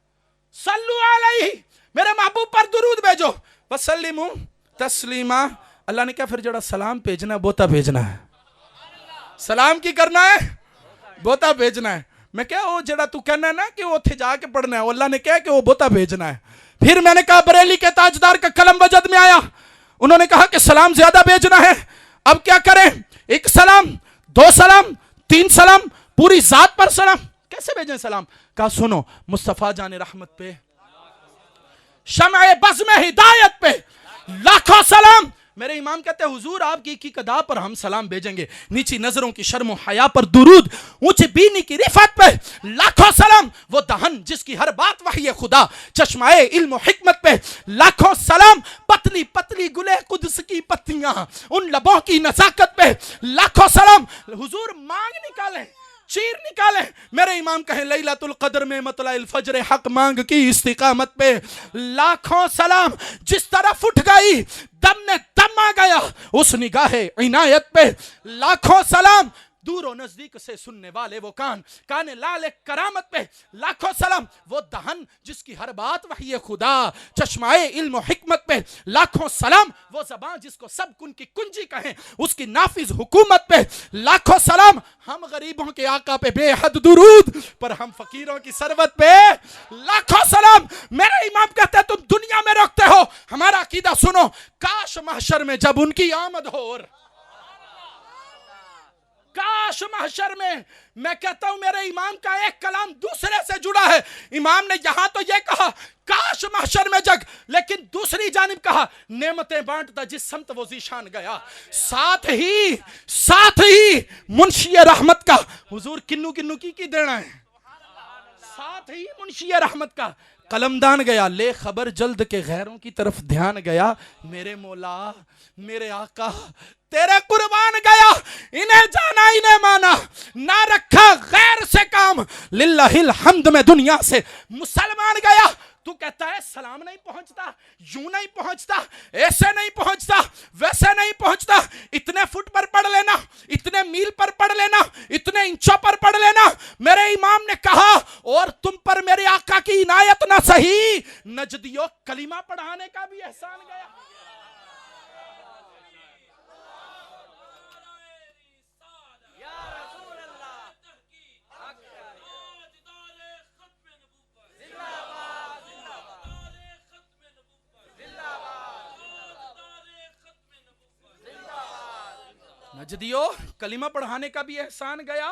صلو علیہ، میرے محبوب پر درود بھیجو. وسلموا تسلیما. اللہ نے کہا پھر جڑا سلام بھیجنا ہے بوتا بھیجنا ہے. سلام کی کرنا ہے؟ بوتا بھیجنا ہے. میں کہا وہ جڑا تو کہنا ہے نا کہ وہ تھے جا کے پڑھنا ہے، اللہ نے کہا کہ وہ بوتا بھیجنا ہے. پھر میں نے کہا بریلی کے تاجدار کا قلم وجد میں آیا، انہوں نے کہا کہ سلام زیادہ بھیجنا ہے، اب کیا کریں؟ ایک سلام، دو سلام، تین سلام، پوری ذات پر سلام. کیسے بھیجیں سلام؟ کہا سنو، مصطفیٰ جان رحمت پہ، شمع بزم ہدایت پہ لاکھوں سلام. میرے امام کہتے ہیں حضور آپ کی قدا پر ہم سلام بھیجیں گے، نیچی نظروں کی شرم و حیا پر درود، اونچی بینی کی رفعت پہ لاکھوں سلام. وہ دہن جس کی ہر بات وحی خدا، چشمائے علم و حکمت پہ لاکھوں سلام. پتلی پتلی گلے قدس کی پتیاں، ان لبوں کی نزاکت پہ لاکھوں سلام. حضور مانگ نکالیں، چیر نکالیں. میرے امام کہیں لیلۃ القدر میں مطلع الفجر حق مانگ کی استقامت پہ لاکھوں سلام. جس طرف اٹھ گئی دم نے دم آ گیا اس نگاہ عنایت پہ لاکھوں سلام. دور و نزدیک سے سننے والے وہ کان لال کرامت پہ لاکھوں سلام. وہ دہن جس کی ہر بات وحی خدا، چشمائے علم و حکمت پہ لاکھوں سلام. وہ زبان جس کو سب کن کی کنجی کہیں، اس کی نافذ حکومت پہ لاکھوں سلام. ہم غریبوں کے آقا پہ بے حد درود، پر ہم فقیروں کی ثروت پہ لاکھوں سلام. میرے امام کہتے ہیں تم دنیا میں رکھتے ہو، ہمارا عقیدہ سنو. کاش محشر میں جب ان کی آمد ہو، اور کاش محشر میں کہتا ہوں میرے امام کا ایک کلام دوسرے سے جڑا ہے. امام نے یہاں تو یہ کہا کاش محشر میں جگ، لیکن دوسری جانب کہا نعمتیں بانٹتا جس سمت وہ ذیشان گیا. ساتھ ہی منشی رحمت کا، حضور کنو کی دینا ہے، ساتھ ہی منشی رحمت کا قلمدان گیا، لے خبر جلد کے غیروں کی طرف دھیان گیا. میرے مولا، میرے آقا تیرے قربان گیا، انہیں جانا انہیں مانا، نہ رکھا غیر سے کام، للہ الحمد میں دنیا سے مسلمان گیا. تو کہتا ہے سلام نہیں پہنچتا، یوں نہیں پہنچتا، ایسے نہیں پہنچتا، ویسے نہیں پہنچتا. اتنے فٹ پر پڑھ لینا، اتنے میل پر پڑھ لینا، اتنے انچوں پر پڑھ لینا. میرے امام نے کہا اور تم پر میرے آقا کی عنایت نہ سہی، نجدیوں کلمہ پڑھانے کا بھی احسان گیا. نجدیو کلمہ پڑھانے کا بھی احسان گیا.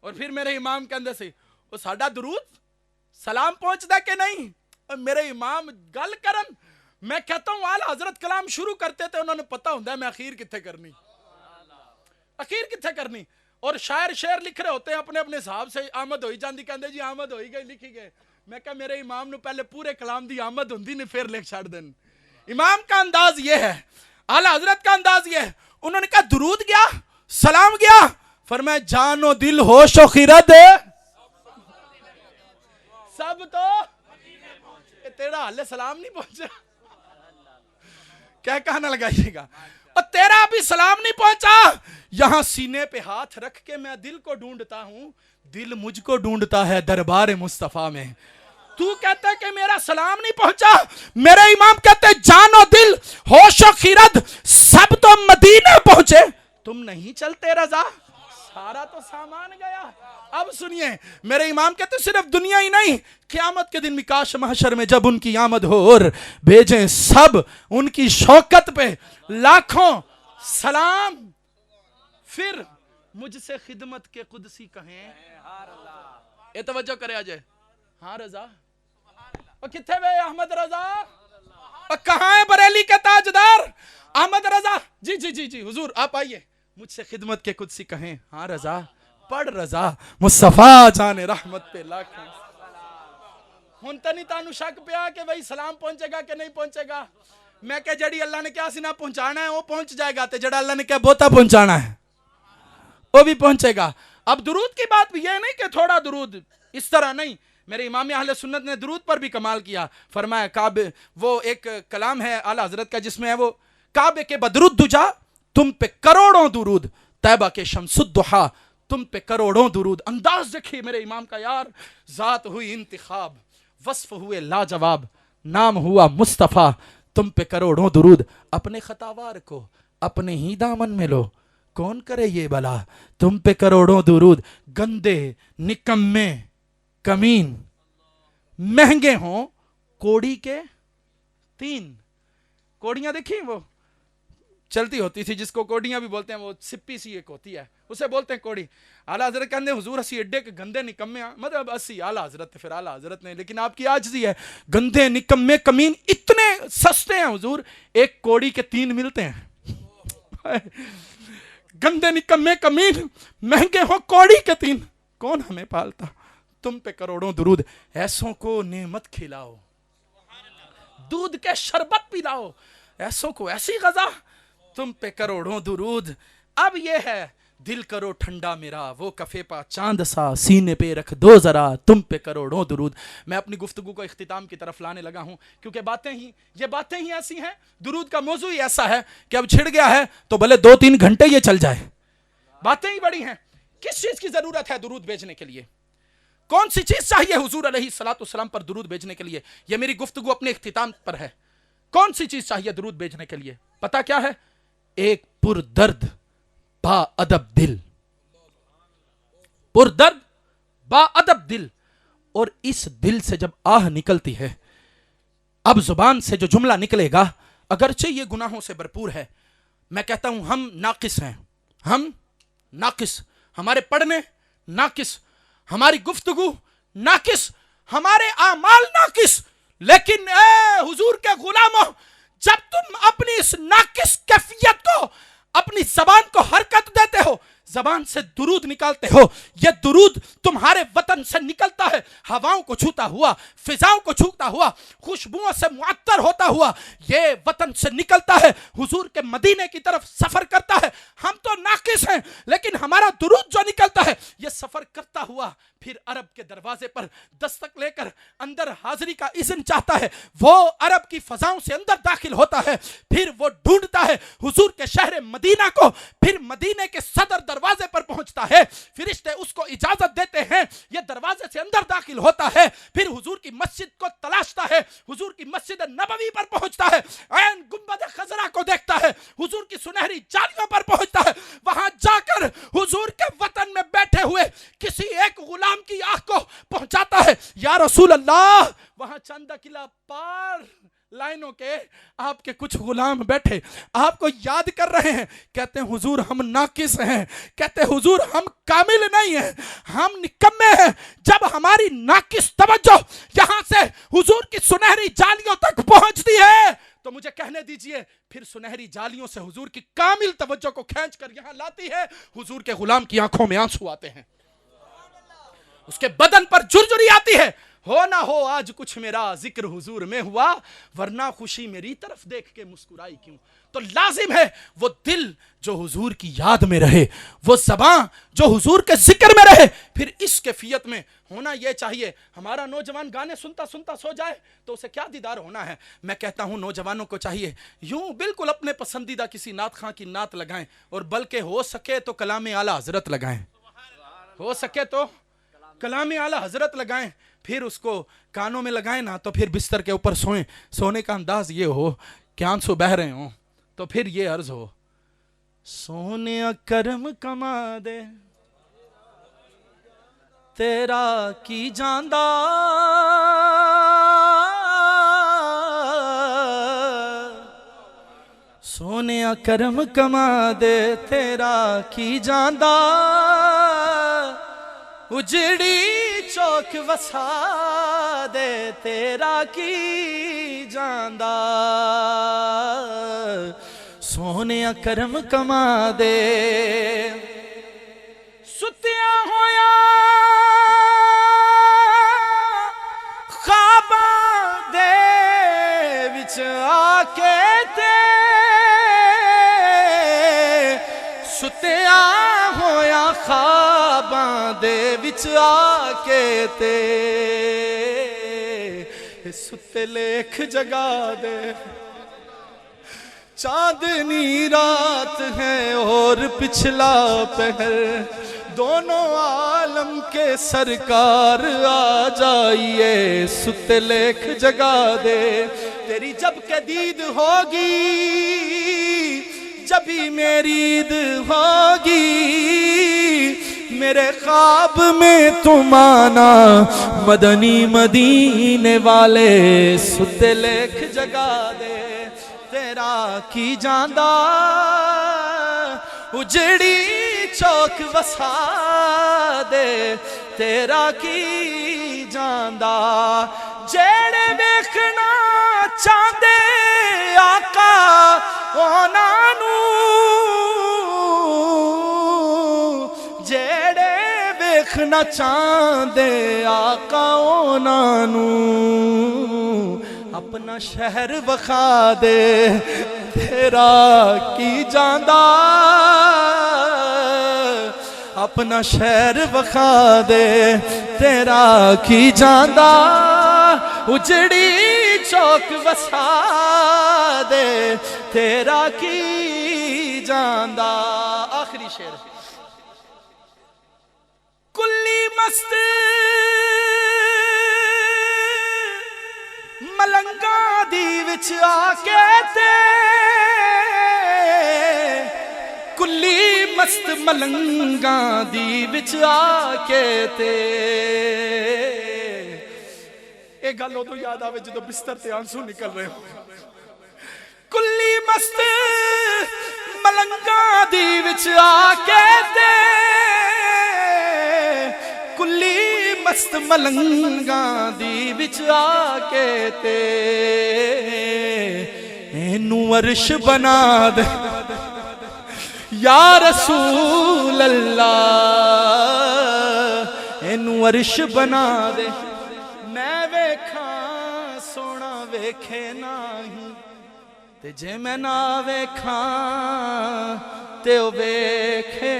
اور پھر میرے امام کے اندر سے وہ ساڈا درود سلام پہنچتا کہ نہیں؟ میرے امام گل کرن میں کہتا ہوں آل حضرت کلام شروع کرتے تھے انہوں نے پتا ہوتا ہے میں اخیر کتنے کرنی، اخیر کتنے کرنی. اور شاعر شعر لکھ رہے ہوتے ہیں اپنے اپنے حساب سے، آمد ہوئی جاندی کہندے جی آمد ہوئی گئی لکھی گئے. میں کہا میرے امام نے پہلے پورے کلام دی آمد ہوندی نے پھر لکھ چھڑ دین. امام کا انداز یہ ہے، اعلی حضرت کا انداز یہ ہے. انہوں نے کہا درود گیا، سلام گیا، فرمایا جان و دل ہوش و خرد سب تو تیرا حل سلام نہیں پہنچا. کیا کہنا لگائیے گا، اور تیرا بھی سلام نہیں پہنچا. یہاں سینے پہ ہاتھ رکھ کے میں دل کو ڈھونڈتا ہوں، دل مجھ کو ڈھونڈتا ہے دربار مصطفیٰ میں. تو کہتا ہے کہ میرا سلام نہیں پہنچا، میرے امام کہتے ہیں جان و دل ہوش و خرد سب تو مدینے پہنچے، تم نہیں چلتے رضا، سارا تو سامان گیا. اب سنیے میرے امام کہتے ہیں صرف دنیا ہی نہیں، قیامت کے دن مکاش محشر میں جب ان کی آمد ہو اور بھیجیں سب ان کی شوکت پہ لاکھوں سلام، پھر مجھ سے خدمت کے قدسی کہیں. یہ توجہ کرے آجے. ہاں رضا، اور کتھے بے احمد رضا، اور کہاں ہے بریلی کے تاجدار احمد رضا؟ جی جی جی جی حضور آپ آئیے، مجھ سے خدمت کے قدسی کہیں. ہاں رضا، پڑھ رضا مصطفیٰ جان رحمت پہ لاکھوں. ہن تنی تانو شک پیا کہ بھئی سلام پہنچے گا کہ نہیں پہنچے گا. میں کہ جڑی اللہ نے کیا سی نہ پہنچانا ہے وہ پہنچ جائے گا، تے جڑا اللہ نے کیا بہتا پہنچانا ہے وہ بھی پہنچے گا. اب درود کی بات بھی یہ نہیں کہ تھوڑا درود، اس طرح نہیں. میرے امام اہل سنت نے درود پر بھی کمال کیا. فرمایا کعبے، وہ ایک کلام ہے اعلی حضرت کا جس میں ہے وہ کعبے کے بدرالدجا تم پہ کروڑوں درود، طیبہ کے شمس الضحا تم پہ کروڑوں درود. انداز دیکھیے میرے امام کا یار. ذات ہوئی انتخاب، وصف ہوئے لاجواب، نام ہوا مصطفیٰ تم پہ کروڑوں درود. اپنے خطاوار کو اپنے ہی دامن میں لو، کون کرے یہ بلا، تم پہ کروڑوں درود. گندے نکمے کمین مہنگے ہوں کوڑی کے تین. کوڑیاں دیکھیں وہ چلتی ہوتی تھی جس کو کوڑیاں بھی بولتے ہیں، وہ سپی سی ایک ہوتی ہے اسے بولتے ہیں کوڑی. اعلیٰ حضرت کہتے ہیں حضور اسی اڈے کے گندے نکمے، مطلب اسی اعلیٰ حضرت پھر اعلیٰ حضرت نے، لیکن آپ کی عاجزی ہے. گندے نکمے کمین اتنے سستے ہیں حضور، ایک کوڑی کے تین ملتے ہیں. گندے نکمے کمین مہنگے ہوں کوڑی کے تین، کون ہمیں پالتا، تم پہ کروڑوں درود. ایسوں کو نعمت کھلاؤ، دودھ کے شربت پلاؤ، ایسوں کو ایسی غذا، تم پہ کروڑوں درود. اب یہ ہے دل کرو ٹھنڈا میرا، وہ کفے پا چاند سا سینے پہ رکھ دو ذرا، تم پہ کروڑوں درود. میں اپنی گفتگو کو اختتام کی طرف لانے لگا ہوں کیونکہ یہ باتیں ہی ایسی ہیں، درود کا موضوع ہی ایسا ہے کہ اب چھڑ گیا ہے تو بھلے 2-3 گھنٹے یہ چل جائے. باتیں ہی بڑی ہیں. کس چیز کی ضرورت ہے درود بھیجنے کے لیے؟ کون سی چیز چاہیے حضور علیہ السلام پر درود بھیجنے کے لیے؟ یہ میری گفتگو اپنے اختتام پر ہے. کون سی چیز چاہیے درود بھیجنے کے لیے؟ پتہ کیا ہے؟ ایک پردرد با ادب دل، پردرد با ادب دل. اور اس دل سے جب آہ نکلتی ہے، اب زبان سے جو جملہ نکلے گا اگرچہ یہ گناہوں سے بھرپور ہے، میں کہتا ہوں ہم ناقص ہیں، ہم ناقص، ہمارے پڑھنے ناقص، ہماری گفتگو ناقص، ہمارے اعمال ناقص. لیکن اے حضور کے غلاموں، جب تم اپنی اس ناقص کیفیت کو، اپنی زبان کو حرکت دیتے ہو، زبان سے درود نکالتے ہو، یہ درود تمہارے وطن سے نکلتا ہے، ہواؤں کو چھوتا ہوا، فضاؤں کو چھوتا ہوا، خوشبوؤں سے معطر ہوتا ہوا، یہ وطن سے نکلتا ہے، حضور کے مدینے کی طرف سفر کرتا ہے. ہم تو ناقص ہیں لیکن ہمارا درود جو نکلتا ہے یہ سفر کرتا ہوا پھر عرب کے دروازے پر دستک لے کر اندر حاضری کا اذن چاہتا ہے. وہ عرب کی فضاؤں سے اندر داخل ہوتا ہے، پھر وہ ڈھونڈتا ہے حضور کے شہر مدینہ کو، پھر مدینے کے صدر دروازے پر پہنچتا ہے، فرشتے اس کو اجازت دیتے ہیں، یہ دروازے سے اندر داخل ہوتا ہے، پھر حضور کی مسجد کو تلاشتا ہے، حضور کی مسجد نبوی پر پہنچتا ہے، عین گنبد خضرا کو دیکھتا ہے، حضور کی سنہری جالیوں پر پہنچتا ہے، وہاں جا کر حضور کے وطن میں بیٹھے ہوئے کسی ایک غلام کی آنکھ کو پہنچاتا ہے، یا رسول اللہ. وہاں چند قلعہ پار لائنوں کے آپ کے کچھ غلام بیٹھے آپ کو یاد کر رہے ہیں، کہتے ہیں حضور ہم ناقص ہیں، کہتے ہیں حضور ہم کامل نہیں ہیں، ہم نکمے ہیں. جب ہماری ناقص توجہ یہاں سے حضور کی سنہری جالیوں تک پہنچتی ہے مجھے کہنے دیجئے پھر سنہری جالیوں سے حضور کی کامل توجہ کو کھینچ کر یہاں لاتی ہے. حضور کے غلام کی آنکھوں میں آنسو آتے ہیں, اس کے بدن پر جرجری آتی ہے. ہو نہ ہو آج کچھ میرا ذکر حضور میں ہوا, ورنہ خوشی میری طرف دیکھ کے مسکرائی کیوں. تو لازم ہے وہ دل جو حضور کی یاد میں رہے, وہ زبان جو حضور کے ذکر میں رہے. پھر اس کیفیت میں ہونا یہ چاہیے. ہمارا نوجوان گانے سنتا سنتا سو جائے تو اسے کیا دیدار ہونا ہے. میں کہتا ہوں نوجوانوں کو چاہیے یوں بالکل اپنے پسندیدہ کسی نعت خواں کی نعت لگائیں, اور بلکہ ہو سکے تو کلام اعلیٰ حضرت لگائیں, ہو سکے تو کلام اعلیٰ حضرت لگائیں. پھر اس کو کانوں میں لگائیں نا تو پھر بستر کے اوپر سوئیں. سونے کا انداز یہ ہو کہ آنسو بہ رہے ہوں تو پھر یہ عرض ہو, سونے کرم کما دے تیرا کی جاندہ, سونے کرم کما دے تیرا کی جاندہ, اجڑی چوک وسا دے تیرا کی جاندہ, سونے کرم کما دے. ستیاں ہویا خواباں دے وچ آ کے تے, ستیاں ہویا خواباں دے وچ آ کے تے, ستے لیکھ جگا دے. چاندنی رات ہے اور پچھلا پہر, دونوں عالم کے سرکار آ جائیے. ستے لیکھ جگا دے تیری جب کہ دید ہوگی, جبھی میری عید ہوگی. میرے خواب میں تم آنا مدنی مدینے والے. ستے لیکھ جگا دے تیرا کی جاندہ, اجڑی چوک وسا دے تیرا کی جاندہ. جیڑے دیکھنا چاندے آقا اونا نو, جیڑے دیکھنا چاندے آقا اونا نو, اپنا شہر وکھا دے تیرا کی جاندہ, اپنا شہر وکھا دے تیرا کی جاندہ. اجڑی چوک وسا دے تیرا کی جاندہ. آخری شعر. کلی مست ملنگا دی وچ آ کے تے, کلی مست ملنگا دی وچ آ کے تے. ایک گل ادو یاد آوے جدو بستر تے آنسو نکل رہے ہو. کلی مست ملنگا دی وچ آ کے تے, کلی مست ملنگا دی وچ آ کے تے, اینو عرش بنا دے یا رسول اللہ. اینو عرش بنا دے میں ویکھاں سونا ویکھے نہیں, تے جے میں نہ ویکھاں تے او ویکھے.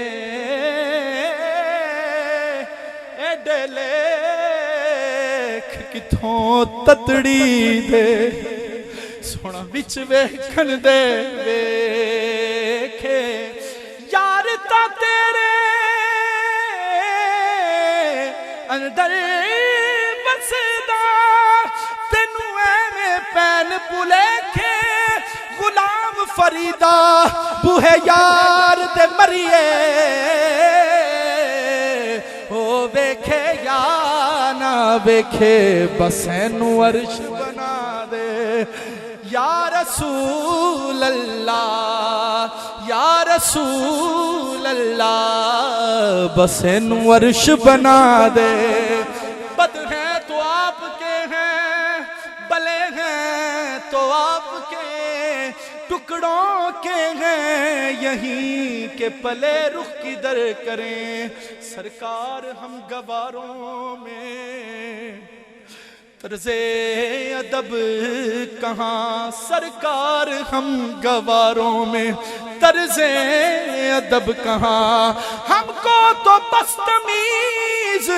ایڈے لیکھ کتھوں تتڑی دے, سونا وچ ویکھن دے ویکھے. یار تا تیرے اندر بسدا, تینوں ایویں پین بھلیکھے. غلام فریدا بوہے یار دے مریے, او ویکھے یا نہ ویکھے بس اینو عرش بنا دے یا رسول اللہ, یا رسول اللہ. بس اینو عرش بنا دے. بد ہیں تو آپ کے ہیں, بلے ہیں تو آپ کے ٹکڑوں کے ہیں یہیں کے پلے رخ کدھر کریں سرکار ہم گواروں میں طرز ادب کہاں سرکار ہم گواروں میں طرز ادب کہاں ہم کو تو بس تمیز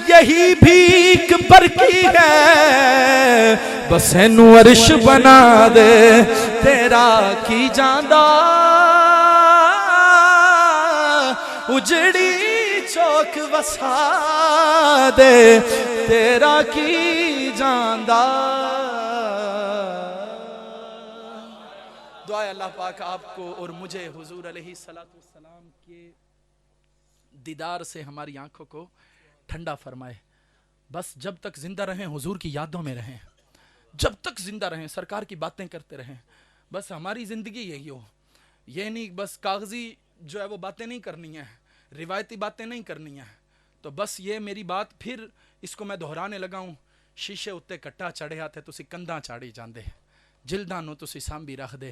یہی بھیک پر کی ہے بس اینو عرش بنا دے تیرا کی جاندہ اجڑی چوک وسا دے تیرا کی جاندہ دعائے اللہ پاک آپ کو اور مجھے حضور علیہ السلام کے دیدار سے ہماری آنکھوں کو ٹھنڈا فرمائے بس جب تک زندہ رہیں حضور کی یادوں میں رہیں جب تک زندہ رہیں سرکار کی باتیں کرتے رہیں بس ہماری زندگی یہی ہو یہ نہیں بس کاغذی جو ہے وہ باتیں نہیں کرنی ہیں روایتی باتیں نہیں کرنی ہیں تو بس یہ میری بات پھر اس کو میں دہرانے لگا ہوں شیشے اتے کٹا چڑھیا تے تسی کنداں چاڑی جاندے جلداں نو تسی سانبھی رکھ دے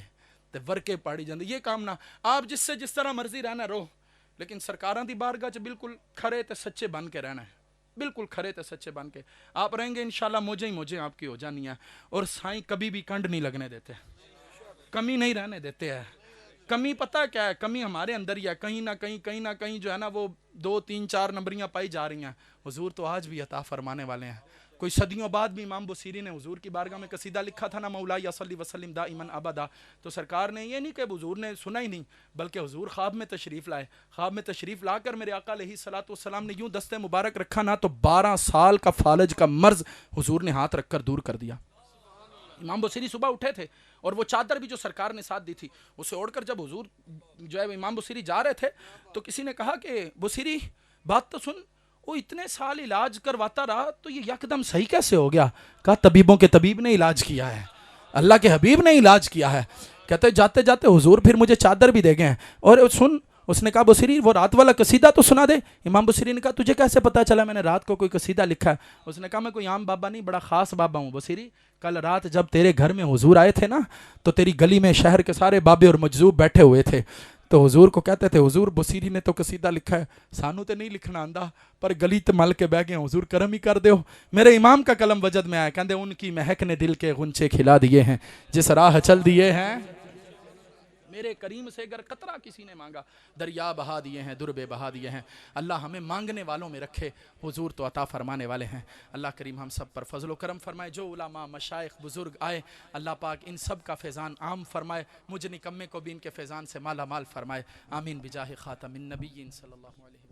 تے ورکے پاڑی جاندے یہ کام نہ آپ جس سے جس طرح مرضی رہنا رہو لیکن سرکاراں دی بارگاہ چ بالکل کھرے تے سچے بن کے رہنا ہے بالکل کھرے تے سچے بن کے آپ رہیں گے انشاءاللہ موجیں آپ کی ہو جانی ہیں اور سائیں کبھی بھی کنڈ نہیں لگنے دیتے کمی نہیں رہنے دیتے ہیں کمی پتہ کیا ہے کمی ہمارے اندر ہی ہے کہیں نہ کہیں جو ہے نا وہ 2 3 4 نمبریاں پائی جا رہی ہیں حضور تو آج بھی عطا فرمانے والے ہیں کوئی صدیوں بعد بھی امام بصیری نے حضور کی بارگاہ میں قصیدہ لکھا تھا نا مولائی صلی وسلم دائما ابدا تو سرکار نے یہ نہیں کہ حضور نے سنا ہی نہیں بلکہ حضور خواب میں تشریف لائے خواب میں تشریف لا کر میرے آقا علیہ السلام نے یوں دست مبارک رکھا نا تو 12 سال کا فالج کا مرض حضور نے ہاتھ رکھ کر دور کر دیا امام بصیری صبح اٹھے تھے اور وہ چادر بھی جو سرکار نے ساتھ دی تھی اسے اوڑھ کر جب حضور جو ہے امام بصیری جا رہے تھے تو کسی نے کہا کہ بصیری بات تو سن وہ اتنے سال علاج کرواتا رہا تو یہ یکدم صحیح کیسے ہو گیا کہا طبیبوں کے طبیب نے علاج کیا ہے اللہ کے حبیب نے علاج کیا ہے کہتے جاتے جاتے حضور پھر مجھے چادر بھی دے گئے ہیں اور سن اس نے کہا بصیری وہ رات والا قصیدہ تو سنا دے امام بصیری نے کہا تجھے کیسے پتا چلا میں نے رات کو کوئی قصیدہ لکھا ہے اس نے کہا میں کوئی عام بابا نہیں بڑا خاص بابا ہوں بصیری کل رات جب تیرے گھر میں حضور آئے تھے نا تو تیری گلی میں شہر کے سارے بابے اور مجذوب بیٹھے ہوئے تھے تو حضور کو کہتے تھے حضور بصیری نے تو قصیدہ لکھا ہے سانو تے نہیں لکھنا آندا پر گلی تے مل کے بہ گئے حضور کرم ہی کر دیو میرے امام کا قلم وجد میں آیا کہندے ان کی مہک نے دل کے غنچے کھلا دیے ہیں جس راہ چل دیے ہیں میرے کریم سے اگر قطرہ کسی نے مانگا دریا بہا دیے ہیں دربے بہا دیے ہیں اللہ ہمیں مانگنے والوں میں رکھے حضور تو عطا فرمانے والے ہیں اللہ کریم ہم سب پر فضل و کرم فرمائے جو علماء مشائخ بزرگ آئے اللہ پاک ان سب کا فیضان عام فرمائے مجھ نکمے کو بھی ان کے فیضان سے مالا مال فرمائے آمین بجاہ خاتم النبیین صلی اللہ علیہ وسلم